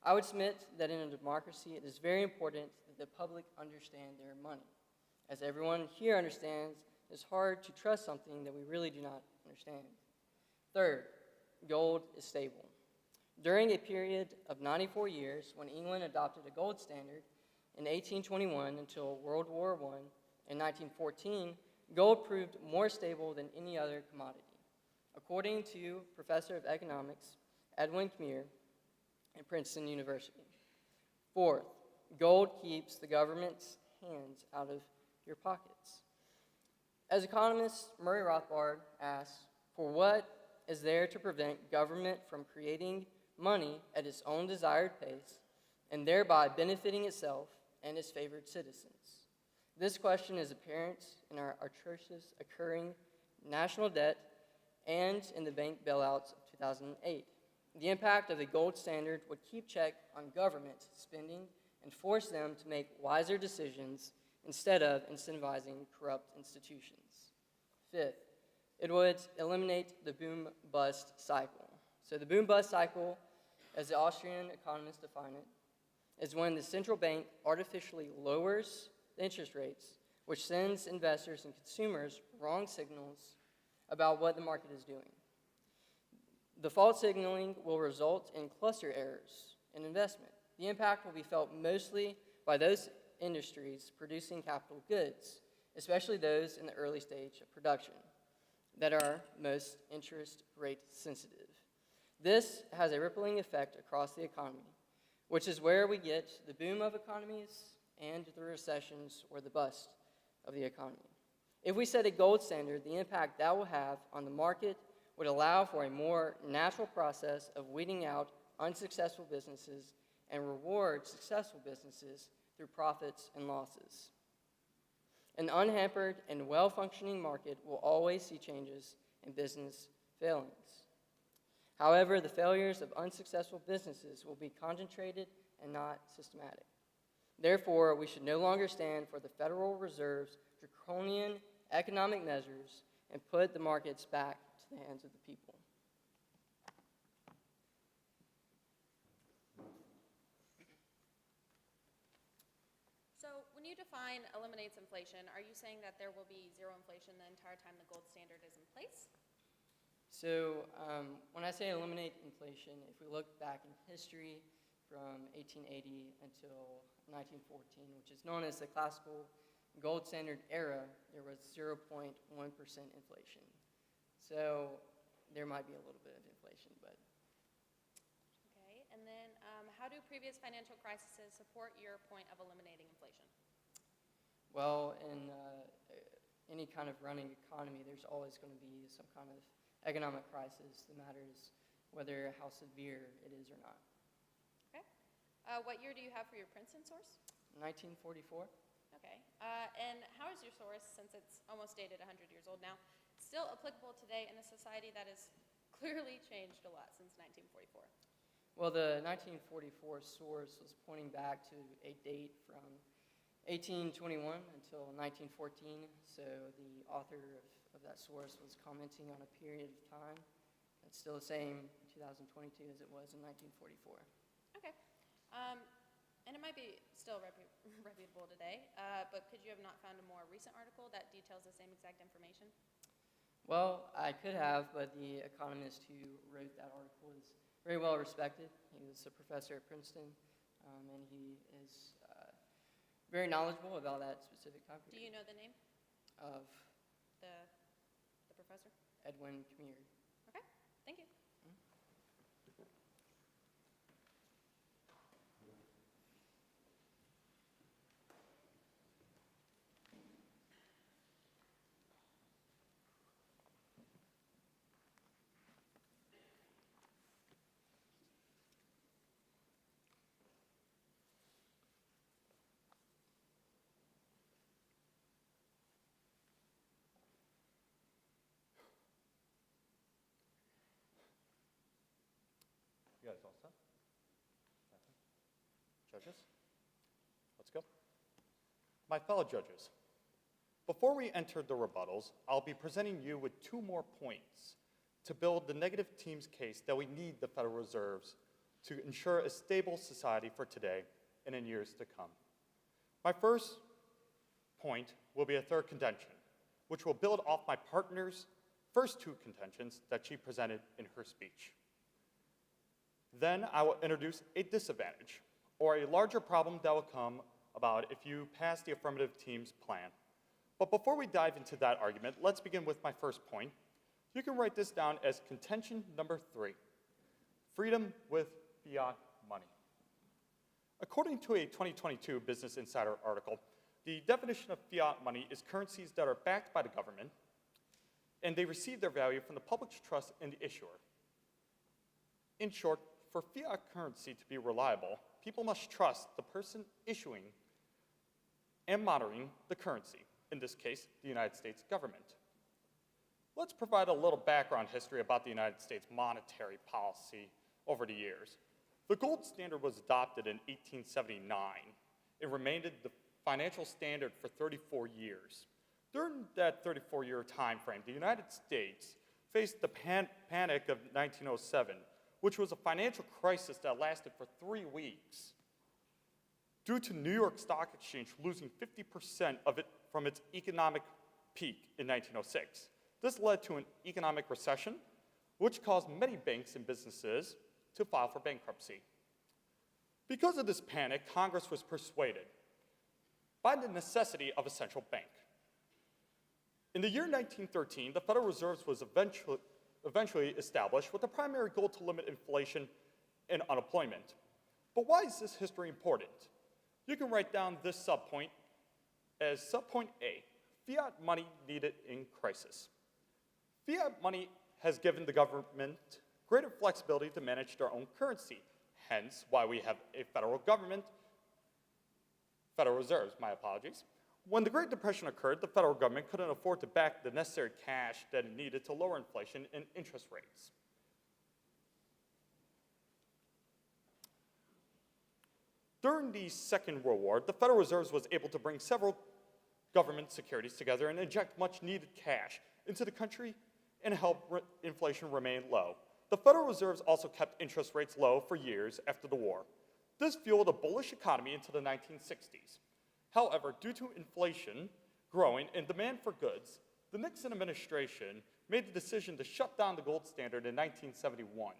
I would submit that in a democracy, it is very important that the public understand their money. As everyone here understands, it's hard to trust something that we really do not understand. Third, gold is stable. During a period of 94 years, when England adopted a gold standard in 1821 until World War I in 1914, gold proved more stable than any other commodity. According to Professor of Economics Edwin Kmeer at Princeton University. Fourth, gold keeps the government's hands out of your pockets. As economist Murray Rothbard asks, for what is there to prevent government from creating money at its own desired pace and thereby benefiting itself and its favored citizens? This question is apparent in our atrocious occurring national debt and in the bank bailouts of 2008. The impact of the gold standard would keep check on government spending and force them to make wiser decisions instead of incentivizing corrupt institutions. Fifth, it would eliminate the boom-bust cycle. So the boom-bust cycle, as the Austrian economists define it, is when the central bank artificially lowers the interest rates, which sends investors and consumers wrong signals about what the market is doing. The false signaling will result in cluster errors in investment. The impact will be felt mostly by those industries producing capital goods, especially those in the early stage of production, that are most interest rate sensitive. This has a rippling effect across the economy, which is where we get the boom of economies and the recessions or the bust of the economy. If we set a gold standard, the impact that will have on the market would allow for a more natural process of weeding out unsuccessful businesses and reward successful businesses through profits and losses. An unhampered and well-functioning market will always see changes in business failings. However, the failures of unsuccessful businesses will be concentrated and not systematic. Therefore, we should no longer stand for the Federal Reserve's draconian economic measures and put the markets back to the hands of the people. So when you define eliminates inflation, are you saying that there will be zero inflation the entire time the gold standard is in place? So when I say eliminate inflation, if we look back in history from 1880 until 1914, which is known as the classical gold standard era, there was 0.1% inflation. So there might be a little bit of inflation, but. Okay, and then how do previous financial crises support your point of eliminating inflation? Well, in any kind of running economy, there's always going to be some kind of economic crisis. The matter is whether how severe it is or not. Okay. What year do you have for your Princeton source? 1944. Okay. And how is your source, since it's almost dated 100 years old now, still applicable today in a society that has clearly changed a lot since 1944? Well, the 1944 source was pointing back to a date from 1821 until 1914, so the author of that source was commenting on a period of time that's still the same in 2022 as it was in 1944. Okay. and it might be still reputable today, but could you have not found a more recent article that details the same exact information? Well, I could have, but the economist who wrote that article is very well respected. He was a professor at Princeton, and he is very knowledgeable about that specific time Do period. you know the name Of the professor? Edwin Community. Okay, thank you. You guys all set? Judges, let's go. My fellow judges, before we enter the rebuttals, I'll be presenting you with 2 more points to build the negative team's case that we need the Federal Reserves to ensure a stable society for today and in years to come. My first point will be a third contention, which will build off my partner's first 2 contentions that she presented in her speech. Then I will introduce a disadvantage, or a larger problem that will come about if you pass the affirmative team's plan. But before we dive into that argument, let's begin with my first point. You can write this down as contention number 3, freedom with fiat money. According to a 2022 Business Insider article, the definition of fiat money is currencies that are backed by the government, and they receive their value from the public's trust in the issuer. In short, for fiat currency to be reliable, people must trust the person issuing and monitoring the currency, in this case, the United States government. Let's provide a little background history about the United States monetary policy over the years. The gold standard was adopted in 1879. It remained the financial standard for 34 years. During that 34-year time frame, the United States faced the panic of 1907, which was a financial crisis that lasted for 3 weeks. Due to New York Stock Exchange losing 50% of it from its economic peak in 1906. This led to an economic recession, which caused many banks and businesses to file for bankruptcy. Because of this panic, Congress was persuaded by the necessity of a central bank. In the year 1913, the Federal Reserve was eventually established with the primary goal to limit inflation and unemployment. But why is this history important? You can write down this subpoint as subpoint A, fiat money needed in crisis. Fiat money has given the government greater flexibility to manage their own currency, hence why we have a federal government, Federal Reserves, my apologies. When the Great Depression occurred, the federal government couldn't afford to back the necessary cash that it needed to lower inflation and interest rates. During the Second World War, the Federal Reserve was able to bring several government securities together and inject much needed cash into the country and help inflation remain low. The Federal Reserve also kept interest rates low for years after the war. This fueled a bullish economy into the 1960s. However, due to inflation growing and demand for goods, the Nixon administration made the decision to shut down the gold standard in 1971.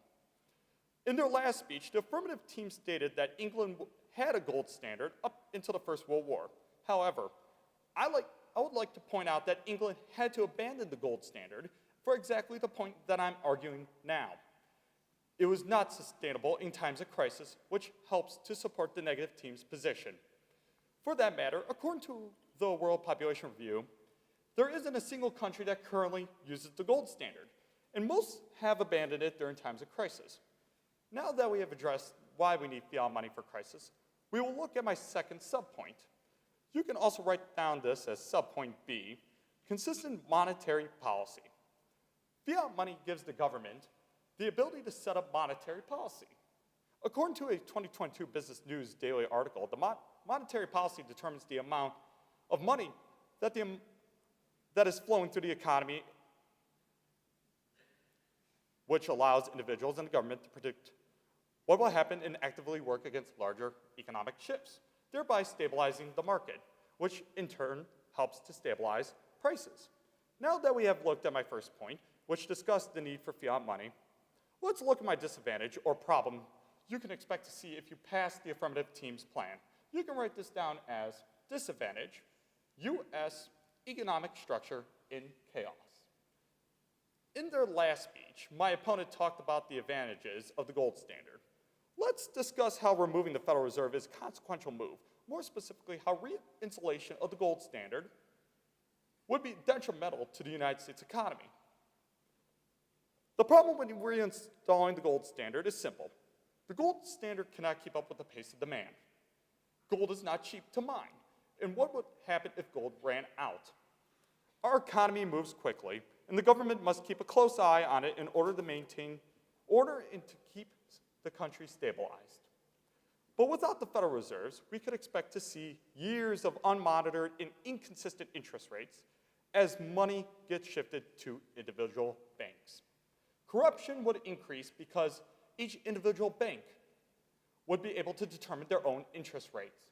In their last speech, the affirmative team stated that England had a gold standard up until the First World War. However, I would like to point out that England had to abandon the gold standard for exactly the point that I'm arguing now. It was not sustainable in times of crisis, which helps to support the negative team's position. For that matter, according to the World Population Review, there isn't a single country that currently uses the gold standard, and most have abandoned it during times of crisis. Now that we have addressed why we need fiat money for crisis, we will look at my second subpoint. You can also write down this as subpoint B, consistent monetary policy. Fiat money gives the government the ability to set up monetary policy. According to a 2022 Business News Daily article, the monetary policy determines the amount of money that is flowing through the economy, which allows individuals and the government to predict What will happen and actively work against larger economic shifts, thereby stabilizing the market, which in turn helps to stabilize prices. Now that we have looked at my first point, which discussed the need for fiat money, let's look at my disadvantage or problem you can expect to see if you pass the affirmative team's plan. You can write this down as disadvantage, U.S. economic structure in chaos. In their last speech, my opponent talked about the advantages of the gold standard. Let's discuss how removing the Federal Reserve is a consequential move. More specifically, how re-installation of the gold standard would be detrimental to the United States economy. The problem with reinstalling the gold standard is simple. The gold standard cannot keep up with the pace of demand. Gold is not cheap to mine. And what would happen if gold ran out? Our economy moves quickly, and the government must keep a close eye on it in order to maintain order and to keep the country stabilized. But without the Federal Reserves, we could expect to see years of unmonitored and inconsistent interest rates as money gets shifted to individual banks. Corruption would increase because each individual bank would be able to determine their own interest rates.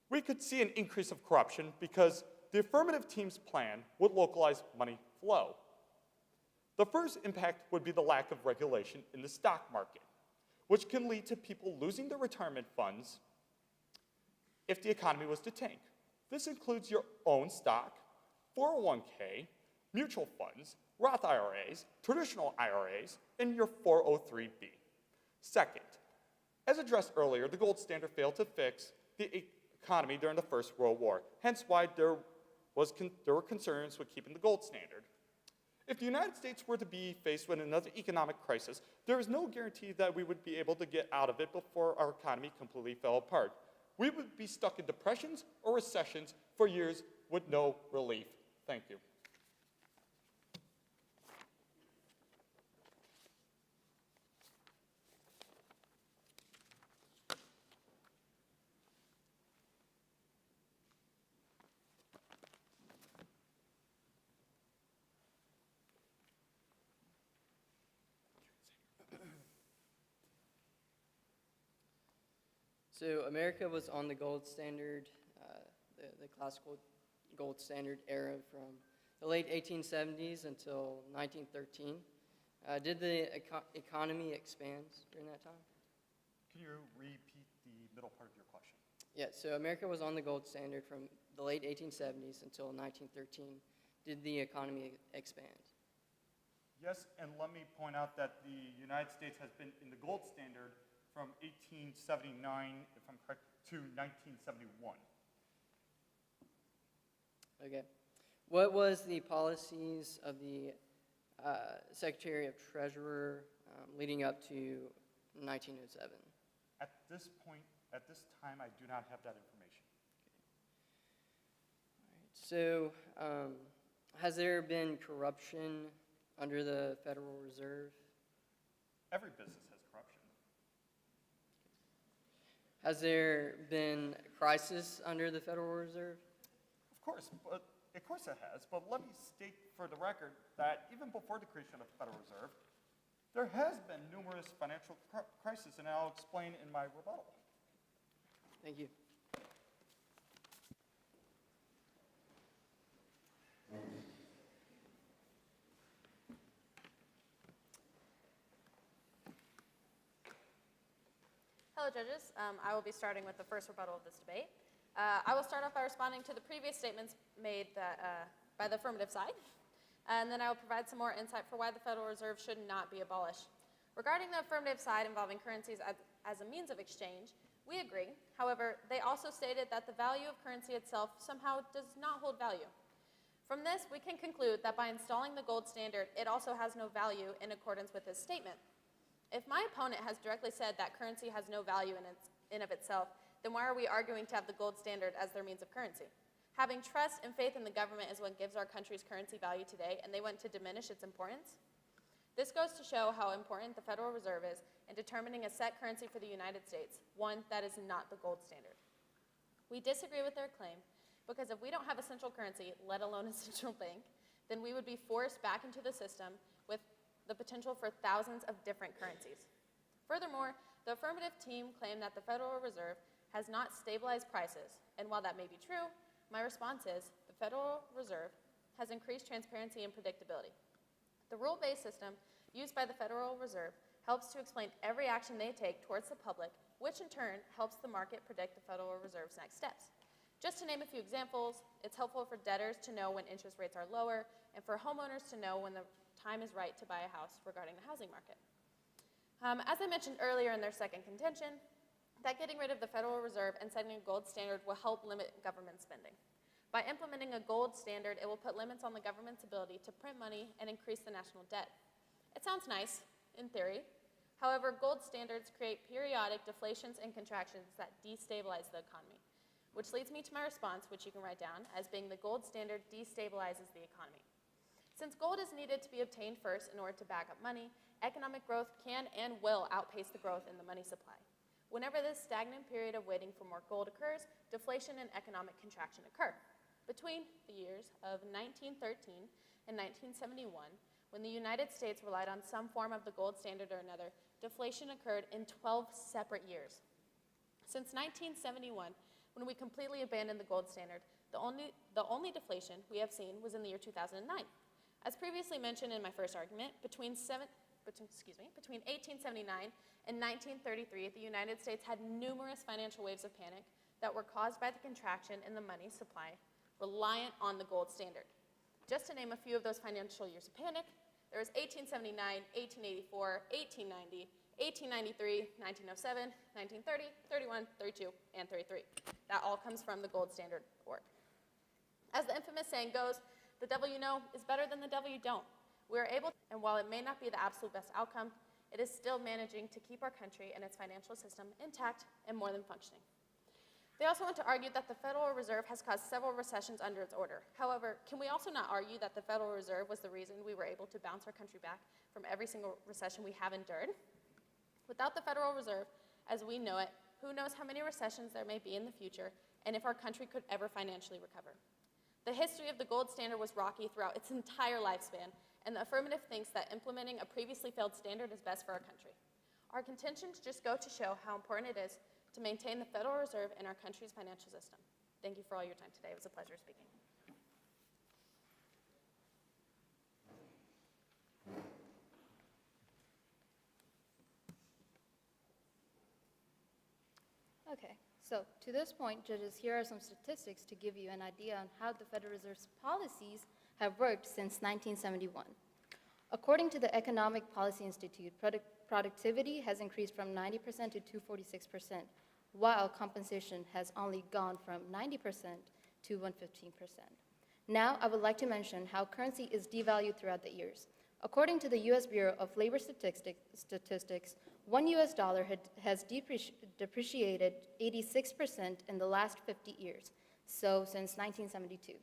We could see an increase of corruption because the affirmative team's plan would localize money flow. The first impact would be the lack of regulation in the stock market, which can lead to people losing their retirement funds if the economy was to tank. This includes your own stock, 401k, mutual funds, Roth IRAs, traditional IRAs, and your 403b. Second, as addressed earlier, the gold standard failed to fix the economy during the First World War, hence why there were concerns with keeping the gold standard. If the United States were to be faced with another economic crisis, there is no guarantee that we would be able to get out of it before our economy completely fell apart. We would be stuck in depressions or recessions for years with no relief. Thank you. So America was on the gold standard, the classical gold standard era from the late 1870s until 1913. Did the economy expand during that time? Can you repeat the middle part of your question? Yeah, so America was on the gold standard from the late 1870s until 1913. Did the economy expand? Yes, and let me point out that the United States has been in the gold standard from 1879, if I'm correct, to 1971. Okay. What was the policies of the Secretary of Treasurer leading up to 1907? At this point, at this time, I do not have that information. So, has there been corruption under the Federal Reserve? Every business has corruption. Has there been a crisis under the Federal Reserve? Of course it has, but let me state for the record that even before the creation of the Federal Reserve, there has been numerous financial crises, and I'll explain in my rebuttal. Thank you. Hello, judges. I will be starting with the first rebuttal of this debate. I will start off by responding to the previous statements made by the affirmative side, and then I will provide some more insight for why the Federal Reserve should not be abolished. Regarding the affirmative side involving currencies as a means of exchange, we agree. However, they also stated that the value of currency itself somehow does not hold value. From this, we can conclude that by installing the gold standard, it also has no value in accordance with this statement. If my opponent has directly said that currency has no value in of itself, then why are we arguing to have the gold standard as their means of currency? Having trust and faith in the government is what gives our country's currency value today, and they want to diminish its importance? This goes to show how important the Federal Reserve is in determining a set currency for the United States, one that is not the gold standard. We disagree with their claim because if we don't have a central currency, let alone a central bank, then we would be forced back into the system with the potential for thousands of different currencies. Furthermore, the affirmative team claimed that the Federal Reserve has not stabilized prices, and while that may be true, my response is the Federal Reserve has increased transparency and predictability. The rule-based system used by the Federal Reserve helps to explain every action they take towards the public, which in turn helps the market predict the Federal Reserve's next steps. Just to name a few examples, it's helpful for debtors to know when interest rates are lower and for homeowners to know when the time is right to buy a house regarding the housing market. As I mentioned earlier in their second contention, that getting rid of the Federal Reserve and setting a gold standard will help limit government spending. By implementing a gold standard, it will put limits on the government's ability to print money and increase the national debt. It sounds nice, in theory. However, gold standards create periodic deflations and contractions that destabilize the economy, which leads me to my response, which you can write down, as being the gold standard destabilizes the economy. Since gold is needed to be obtained first in order to back up money, economic growth can and will outpace the growth in the money supply. Whenever this stagnant period of waiting for more gold occurs, deflation and economic contraction occur. Between the years of 1913 and 1971, when the United States relied on some form of the gold standard or another, deflation occurred in 12 separate years. Since 1971, when we completely abandoned the gold standard, the only deflation we have seen was in the year 2009. As previously mentioned in my first argument, between 1879 and 1933, the United States had numerous financial waves of panic that were caused by the contraction in the money supply reliant on the gold standard. Just to name a few of those financial years of panic, there was 1879, 1884, 1890, 1893, 1907, 1930, 31, 32, and 33. That all comes from the gold standard org. As the infamous saying goes, the devil you know is better than the devil you don't. We are able, and while it may not be the absolute best outcome, it is still managing to keep our country and its financial system intact and more than functioning. They also want to argue that the Federal Reserve has caused several recessions under its order. However, can we also not argue that the Federal Reserve was the reason we were able to bounce our country back from every single recession we have endured? Without the Federal Reserve, as we know it, who knows how many recessions there may be in the future, and if our country could ever financially recover. The history of the gold standard was rocky throughout its entire lifespan, and the affirmative thinks that implementing a previously failed standard is best for our country. Our contentions just go to show how important it is to maintain the Federal Reserve in our country's financial system. Thank you for all your time today. It was a pleasure speaking. Okay, so to this point, judges, here are some statistics to give you an idea on how the Federal Reserve's policies have worked since 1971. According to the Economic Policy Institute, productivity has increased from 90% to 246%, while compensation has only gone from 90% to 115%. Now, I would like to mention how currency is devalued throughout the years. According to the U.S. Bureau of Labor Statistics, one U.S. dollar has depreciated 86% in the last 50 years, so since 1972.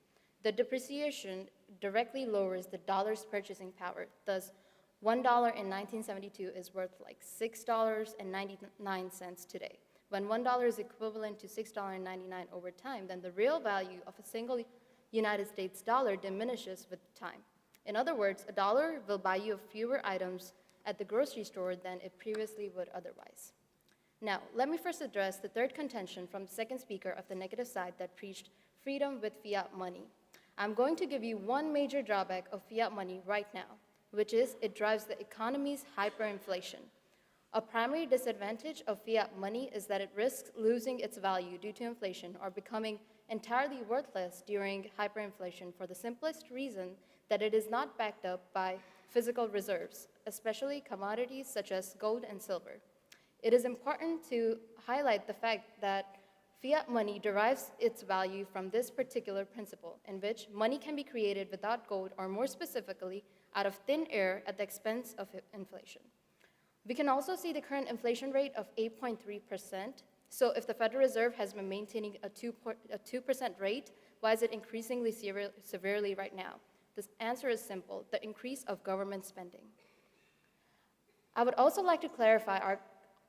The depreciation directly lowers the dollar's purchasing power. Thus, $1 in 1972 is worth like $6.99 today. When $1 is equivalent to $6.99 over time, then the real value of a single United States dollar diminishes with time. In other words, a dollar will buy you fewer items at the grocery store than it previously would otherwise. Now, let me first address the third contention from the second speaker of the negative side that preached freedom with fiat money. I'm going to give you one major drawback of fiat money right now, which is it drives the economy's hyperinflation. A primary disadvantage of fiat money is that it risks losing its value due to inflation or becoming entirely worthless during hyperinflation for the simplest reason that it is not backed up by physical reserves, especially commodities such as gold and silver. It is important to highlight the fact that fiat money derives its value from this particular principle, in which money can be created without gold, or more specifically, out of thin air at the expense of inflation. We can also see the current inflation rate of 8.3%. So if the Federal Reserve has been maintaining a 2% rate, why is it increasingly severely right now? The answer is simple: the increase of government spending. I would also like to clarify our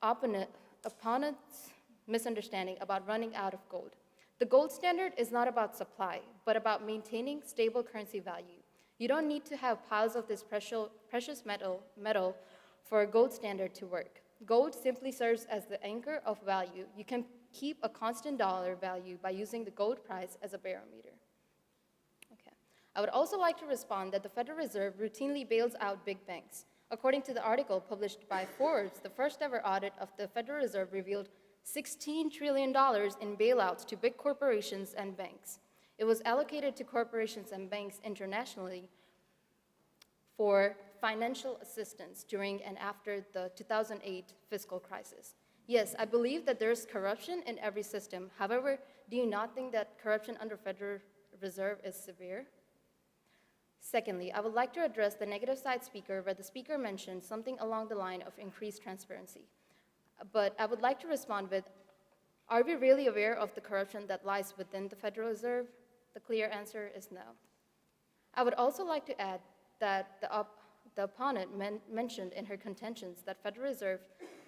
opponent's misunderstanding about running out of gold. The gold standard is not about supply, but about maintaining stable currency value. You don't need to have piles of this precious metal for a gold standard to work. Gold simply serves as the anchor of value. You can keep a constant dollar value by using the gold price as a barometer. Okay. I would also like to respond that the Federal Reserve routinely bails out big banks. According to the article published by Forbes, the first ever audit of the Federal Reserve revealed $16 trillion in bailouts to big corporations and banks. It was allocated to corporations and banks internationally for financial assistance during and after the 2008 fiscal crisis. Yes, I believe that there is corruption in every system. However, do you not think that corruption under Federal Reserve is severe? Secondly, I would like to address the negative side speaker where the speaker mentioned something along the line of increased transparency. But I would like to respond with, are we really aware of the corruption that lies within the Federal Reserve? The clear answer is no. I would also like to add that the opponent mentioned in her contentions that Federal Reserve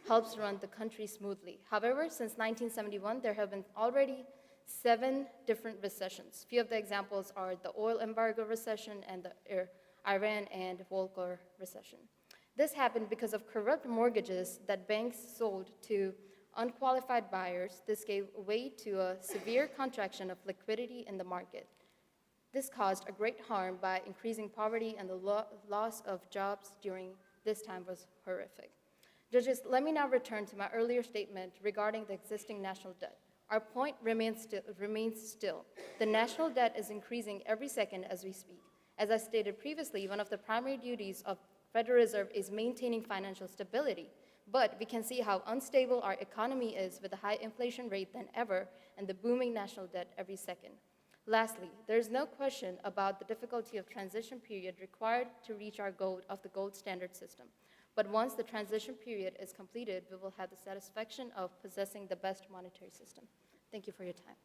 helps run the country smoothly. However, since 1971, there have been already 7 different recessions. Few of the examples are the oil embargo recession and the Iran and Volcker recession. This happened because of corrupt mortgages that banks sold to unqualified buyers. This gave way to a severe contraction of liquidity in the market. This caused a great harm by increasing poverty, and the loss of jobs during this time was horrific. Judges, let me now return to my earlier statement regarding the existing national debt. Our point remains still. The national debt is increasing every second as we speak. As I stated previously, one of the primary duties of Federal Reserve is maintaining financial stability. But we can see how unstable our economy is with a high inflation rate than ever and the booming national debt every second. Lastly, there is no question about the difficulty of transition period required to reach our goal of the gold standard system. But once the transition period is completed, we will have the satisfaction of possessing the best monetary system. Thank you for your time.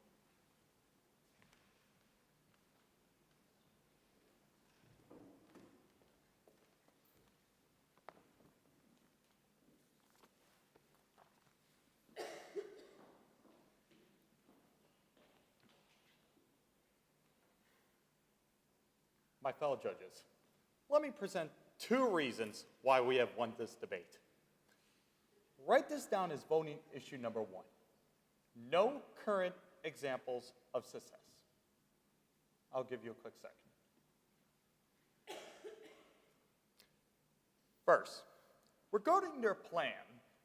My fellow judges, let me present 2 reasons why we have won this debate. Write this down as voting issue number 1. No current examples of success. I'll give you a quick second. First, regarding their plan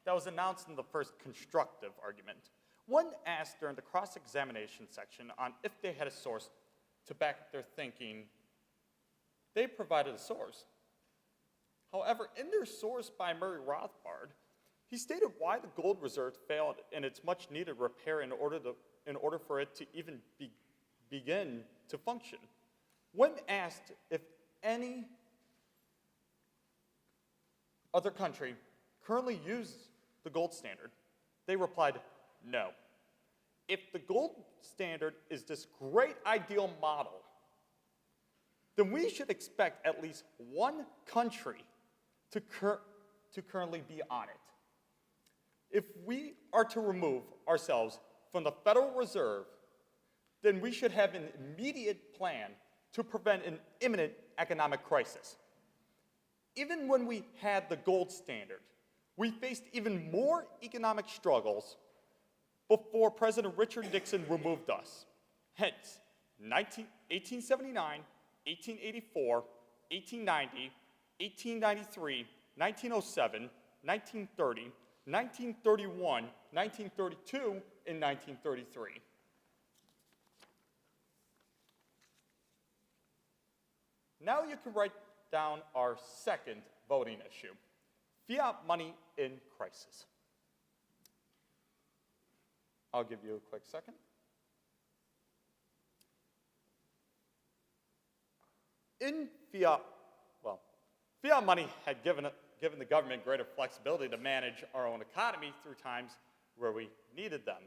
that was announced in the first constructive argument, one asked during the cross-examination section on if they had a source to back up their thinking. They provided a source. However, in their source by Murray Rothbard, he stated why the gold reserve failed in its much-needed repair in order for it to even begin to function. When asked if any other country currently uses the gold standard, they replied, no. If the gold standard is this great ideal model, then we should expect at least one country to currently be on it. If we are to remove ourselves from the Federal Reserve, then we should have an immediate plan to prevent an imminent economic crisis. Even when we had the gold standard, we faced even more economic struggles before President Richard Nixon removed us. Hence, 1879, 1884, 1890, 1893, 1907, 1930, 1931, 1932, and 1933. Now you can write down our second voting issue, fiat money in crisis. I'll give you a quick second. In fiat money had given the government greater flexibility to manage our own economy through times where we needed them.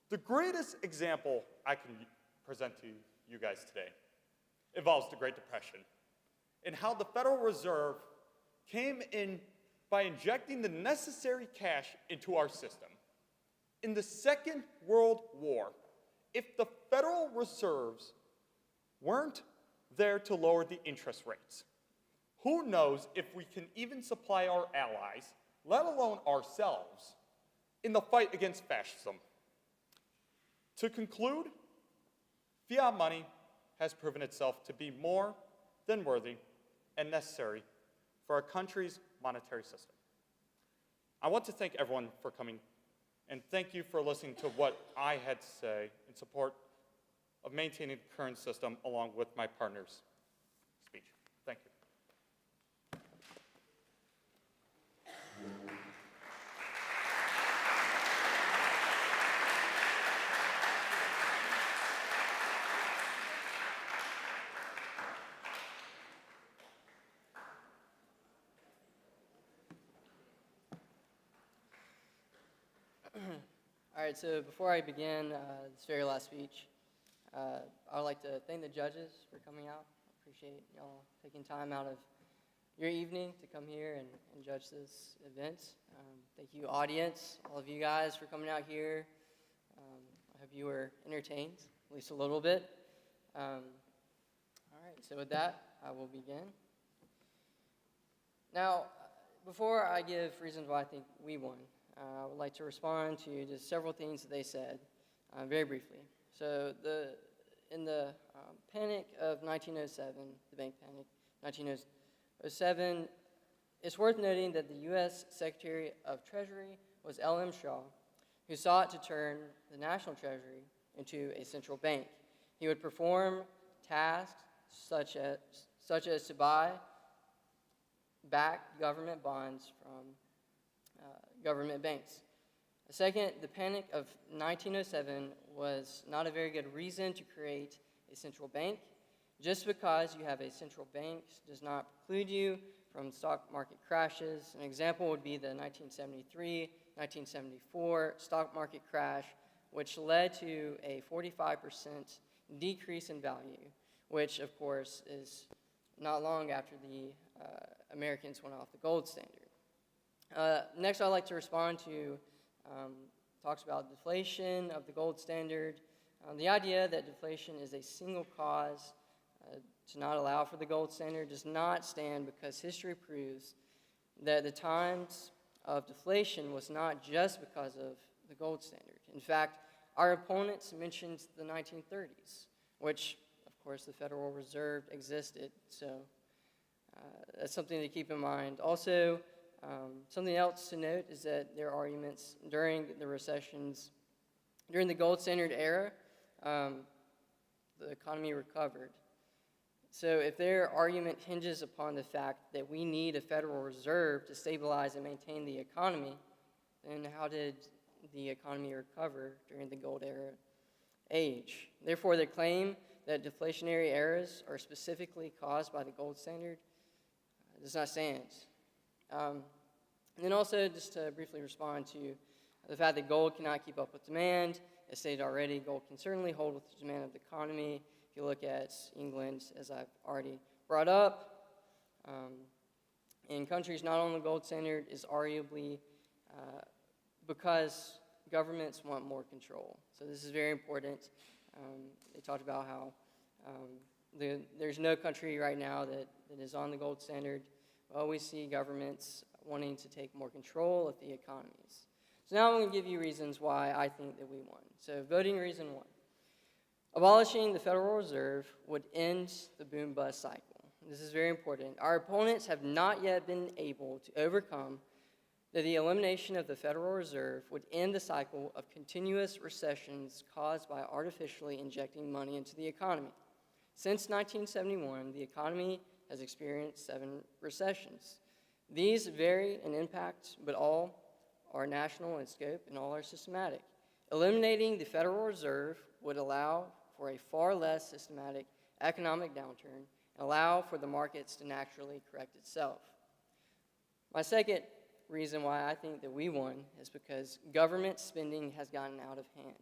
The greatest example I can present to you guys today involves the Great Depression and how the Federal Reserve came in by injecting the necessary cash into our system. In the Second World War, if the Federal Reserves weren't there to lower the interest rates, who knows if we can even supply our allies let alone ourselves, in the fight against fascism. To conclude, fiat money has proven itself to be more than worthy and necessary for our country's monetary system. I want to thank everyone for coming, and thank you for listening to what I had to say in support of maintaining the current system along with my partner's speech. Thank you. All right, so before I begin this very last speech, I'd like to thank the judges for coming out. I appreciate y'all taking time out of your evening to come here and judge this event. Thank you, audience, all of you guys for coming out here. I hope you were entertained, at least a little bit. All right, so with that, I will begin. Now, before I give reasons why I think we won, I would like to respond to just several things that they said very briefly. So in the panic of 1907, the bank panic, 1907, it's worth noting that the U.S. Secretary of Treasury was L.M. Shaw, who sought to turn the National Treasury into a central bank. He would perform tasks such as to buy back government bonds from government banks. Second, the Panic of 1907 was not a very good reason to create a central bank. Just because you have a central bank does not preclude you from stock market crashes. An example would be the 1973-1974 stock market crash, which led to a 45% decrease in value, which of course is not long after the Americans went off the gold standard. Next, I'd like to respond to talks about deflation of the gold standard. The idea that deflation is a single cause to not allow for the gold standard does not stand, because history proves that the times of deflation was not just because of the gold standard. In fact, our opponents mentioned the 1930s, which, of course, the Federal Reserve existed, so that's something to keep in mind. Also, something else to note is that their arguments during the recessions, during the gold standard era, the economy recovered. So if their argument hinges upon the fact that we need a Federal Reserve to stabilize and maintain the economy, then how did the economy recover during the gold era age? Therefore, the claim that deflationary eras are specifically caused by the gold standard does not stand. And then also, just to briefly respond to the fact that gold cannot keep up with demand. As stated already, gold can certainly hold with the demand of the economy. If you look at England, as I've already brought up, in countries not on the gold standard is arguably because governments want more control. So this is very important. They talked about how there's no country right now that is on the gold standard. Well, we see governments wanting to take more control of the economies. So now I'm going to give you reasons why I think that we won. So voting reason 1. Abolishing the Federal Reserve would end the boom-bust cycle. This is very important. Our opponents have not yet been able to overcome that the elimination of the Federal Reserve would end the cycle of continuous recessions caused by artificially injecting money into the economy. Since 1971, the economy has experienced 7 recessions. These vary in impact, but all are national in scope and all are systematic. Eliminating the Federal Reserve would allow for a far less systematic economic downturn and allow for the markets to naturally correct itself. My second reason why I think that we won is because government spending has gotten out of hand.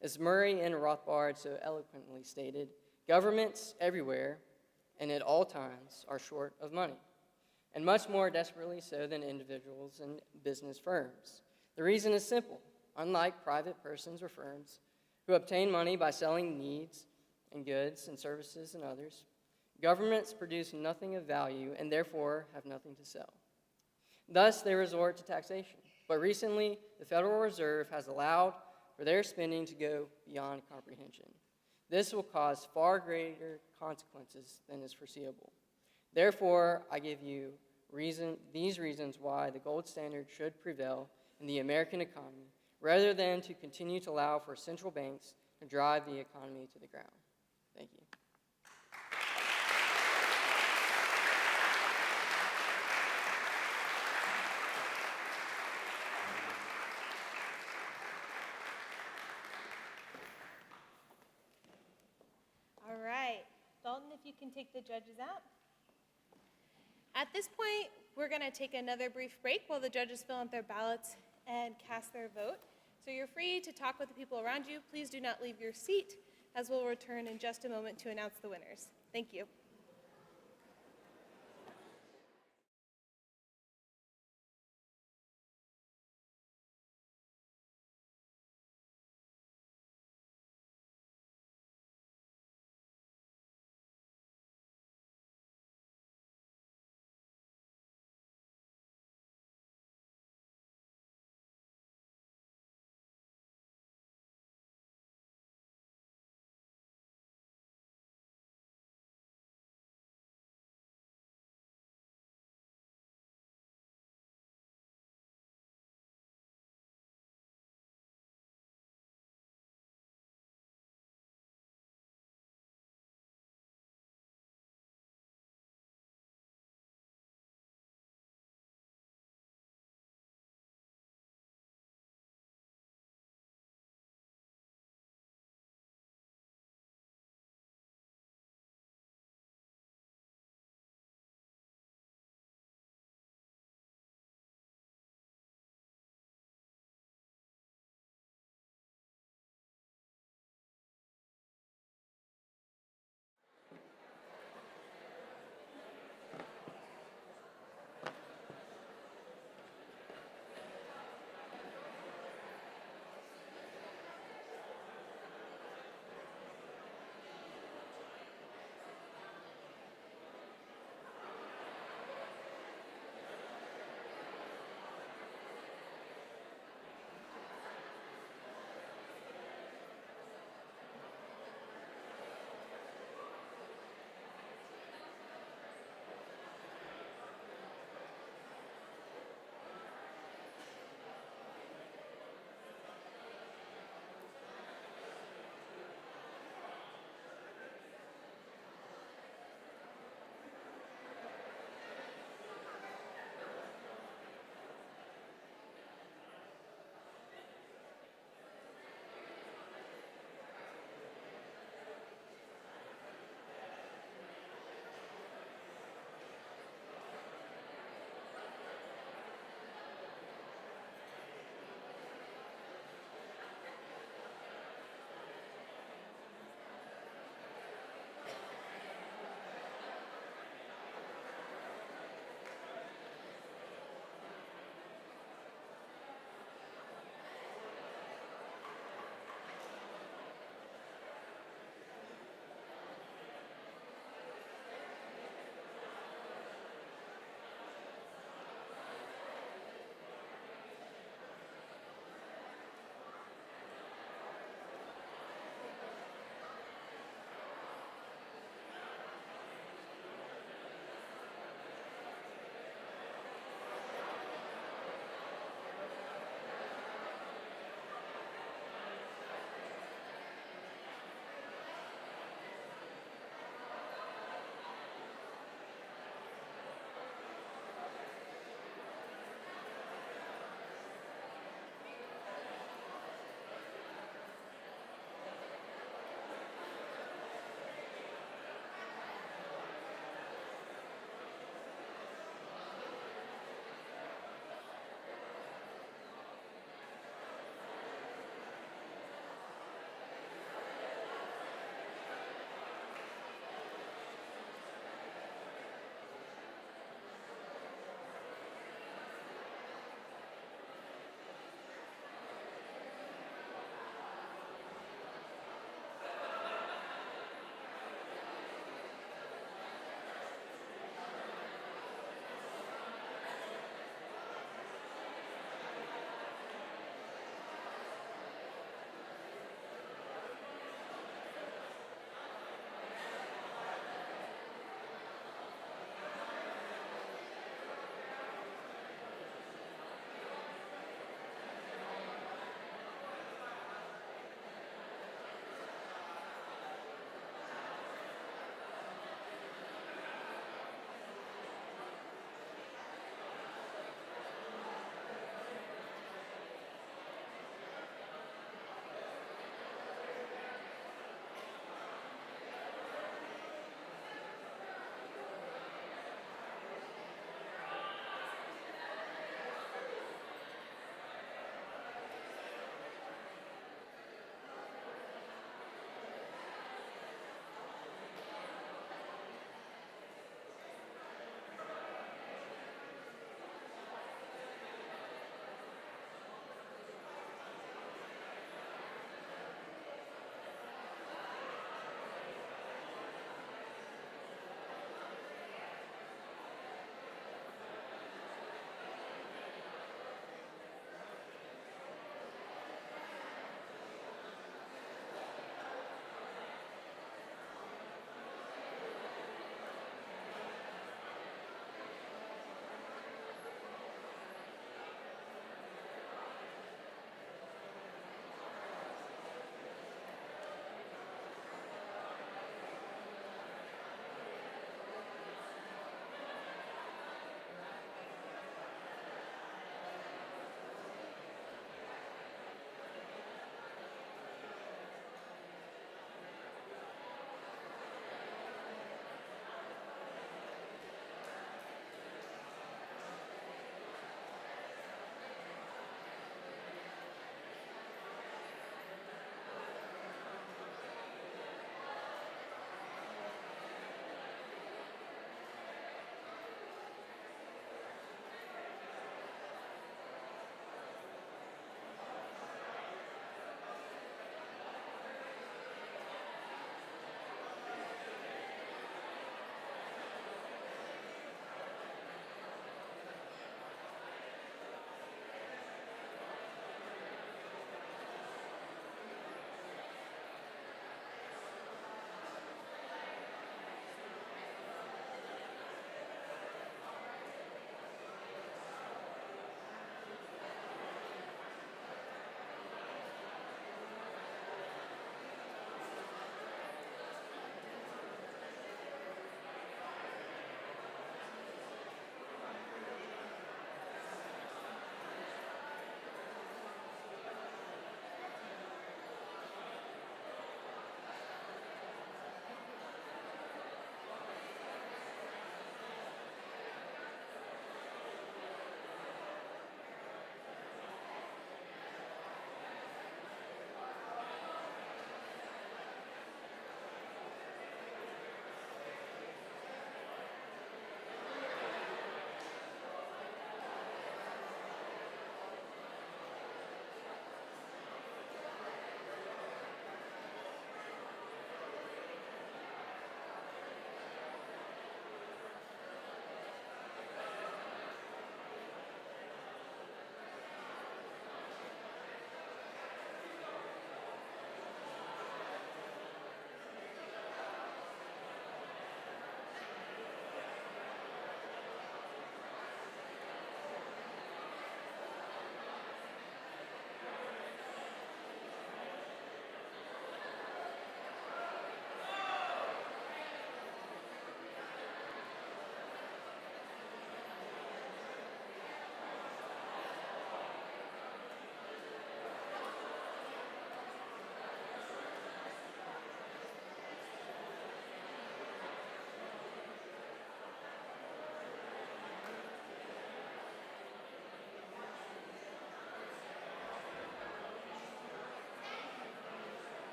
As Murray and Rothbard so eloquently stated, governments everywhere and at all times are short of money, and much more desperately so than individuals and business firms. The reason is simple. Unlike private persons or firms who obtain money by selling needs and goods and services and others, governments produce nothing of value and therefore have nothing to sell. Thus, they resort to taxation. But recently, the Federal Reserve has allowed for their spending to go beyond comprehension. This will cause far greater consequences than is foreseeable. Therefore, I give you these reasons why the gold standard should prevail in the American economy, rather than to continue to allow for central banks to drive the economy to the ground. Thank you. All right, Dalton, if you can take the judges out. At this point, we're going to take another brief break while the judges fill out their ballots and cast their vote. So you're free to talk with the people around you. Please do not leave your seat, as we'll return in just a moment to announce the winners. Thank you.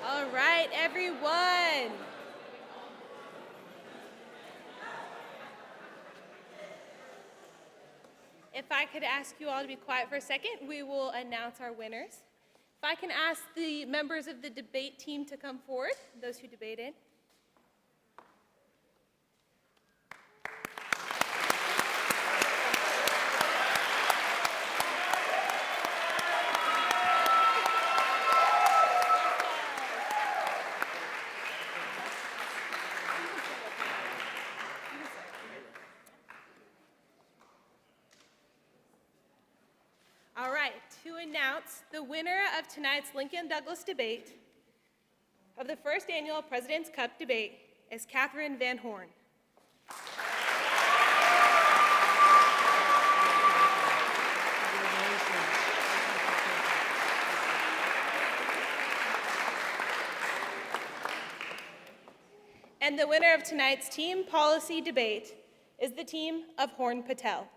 All right, everyone. If I could ask you all to be quiet for a second, we will announce our winners. If I can ask the members of the debate team to come forward, those who debated. All right, to announce the winner of tonight's Lincoln Douglas debate of the first annual President's Cup debate is Catherine Van Horn. And the winner of tonight's team policy debate is the team of Horn Patel.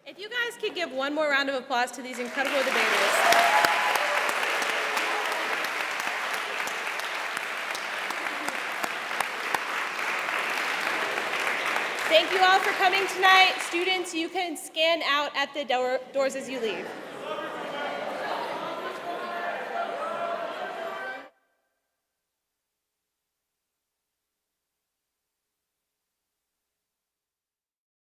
If you guys could give one more round of applause to these incredible debaters. Thank you all for coming tonight. Students, you can scan out at the doors as you leave.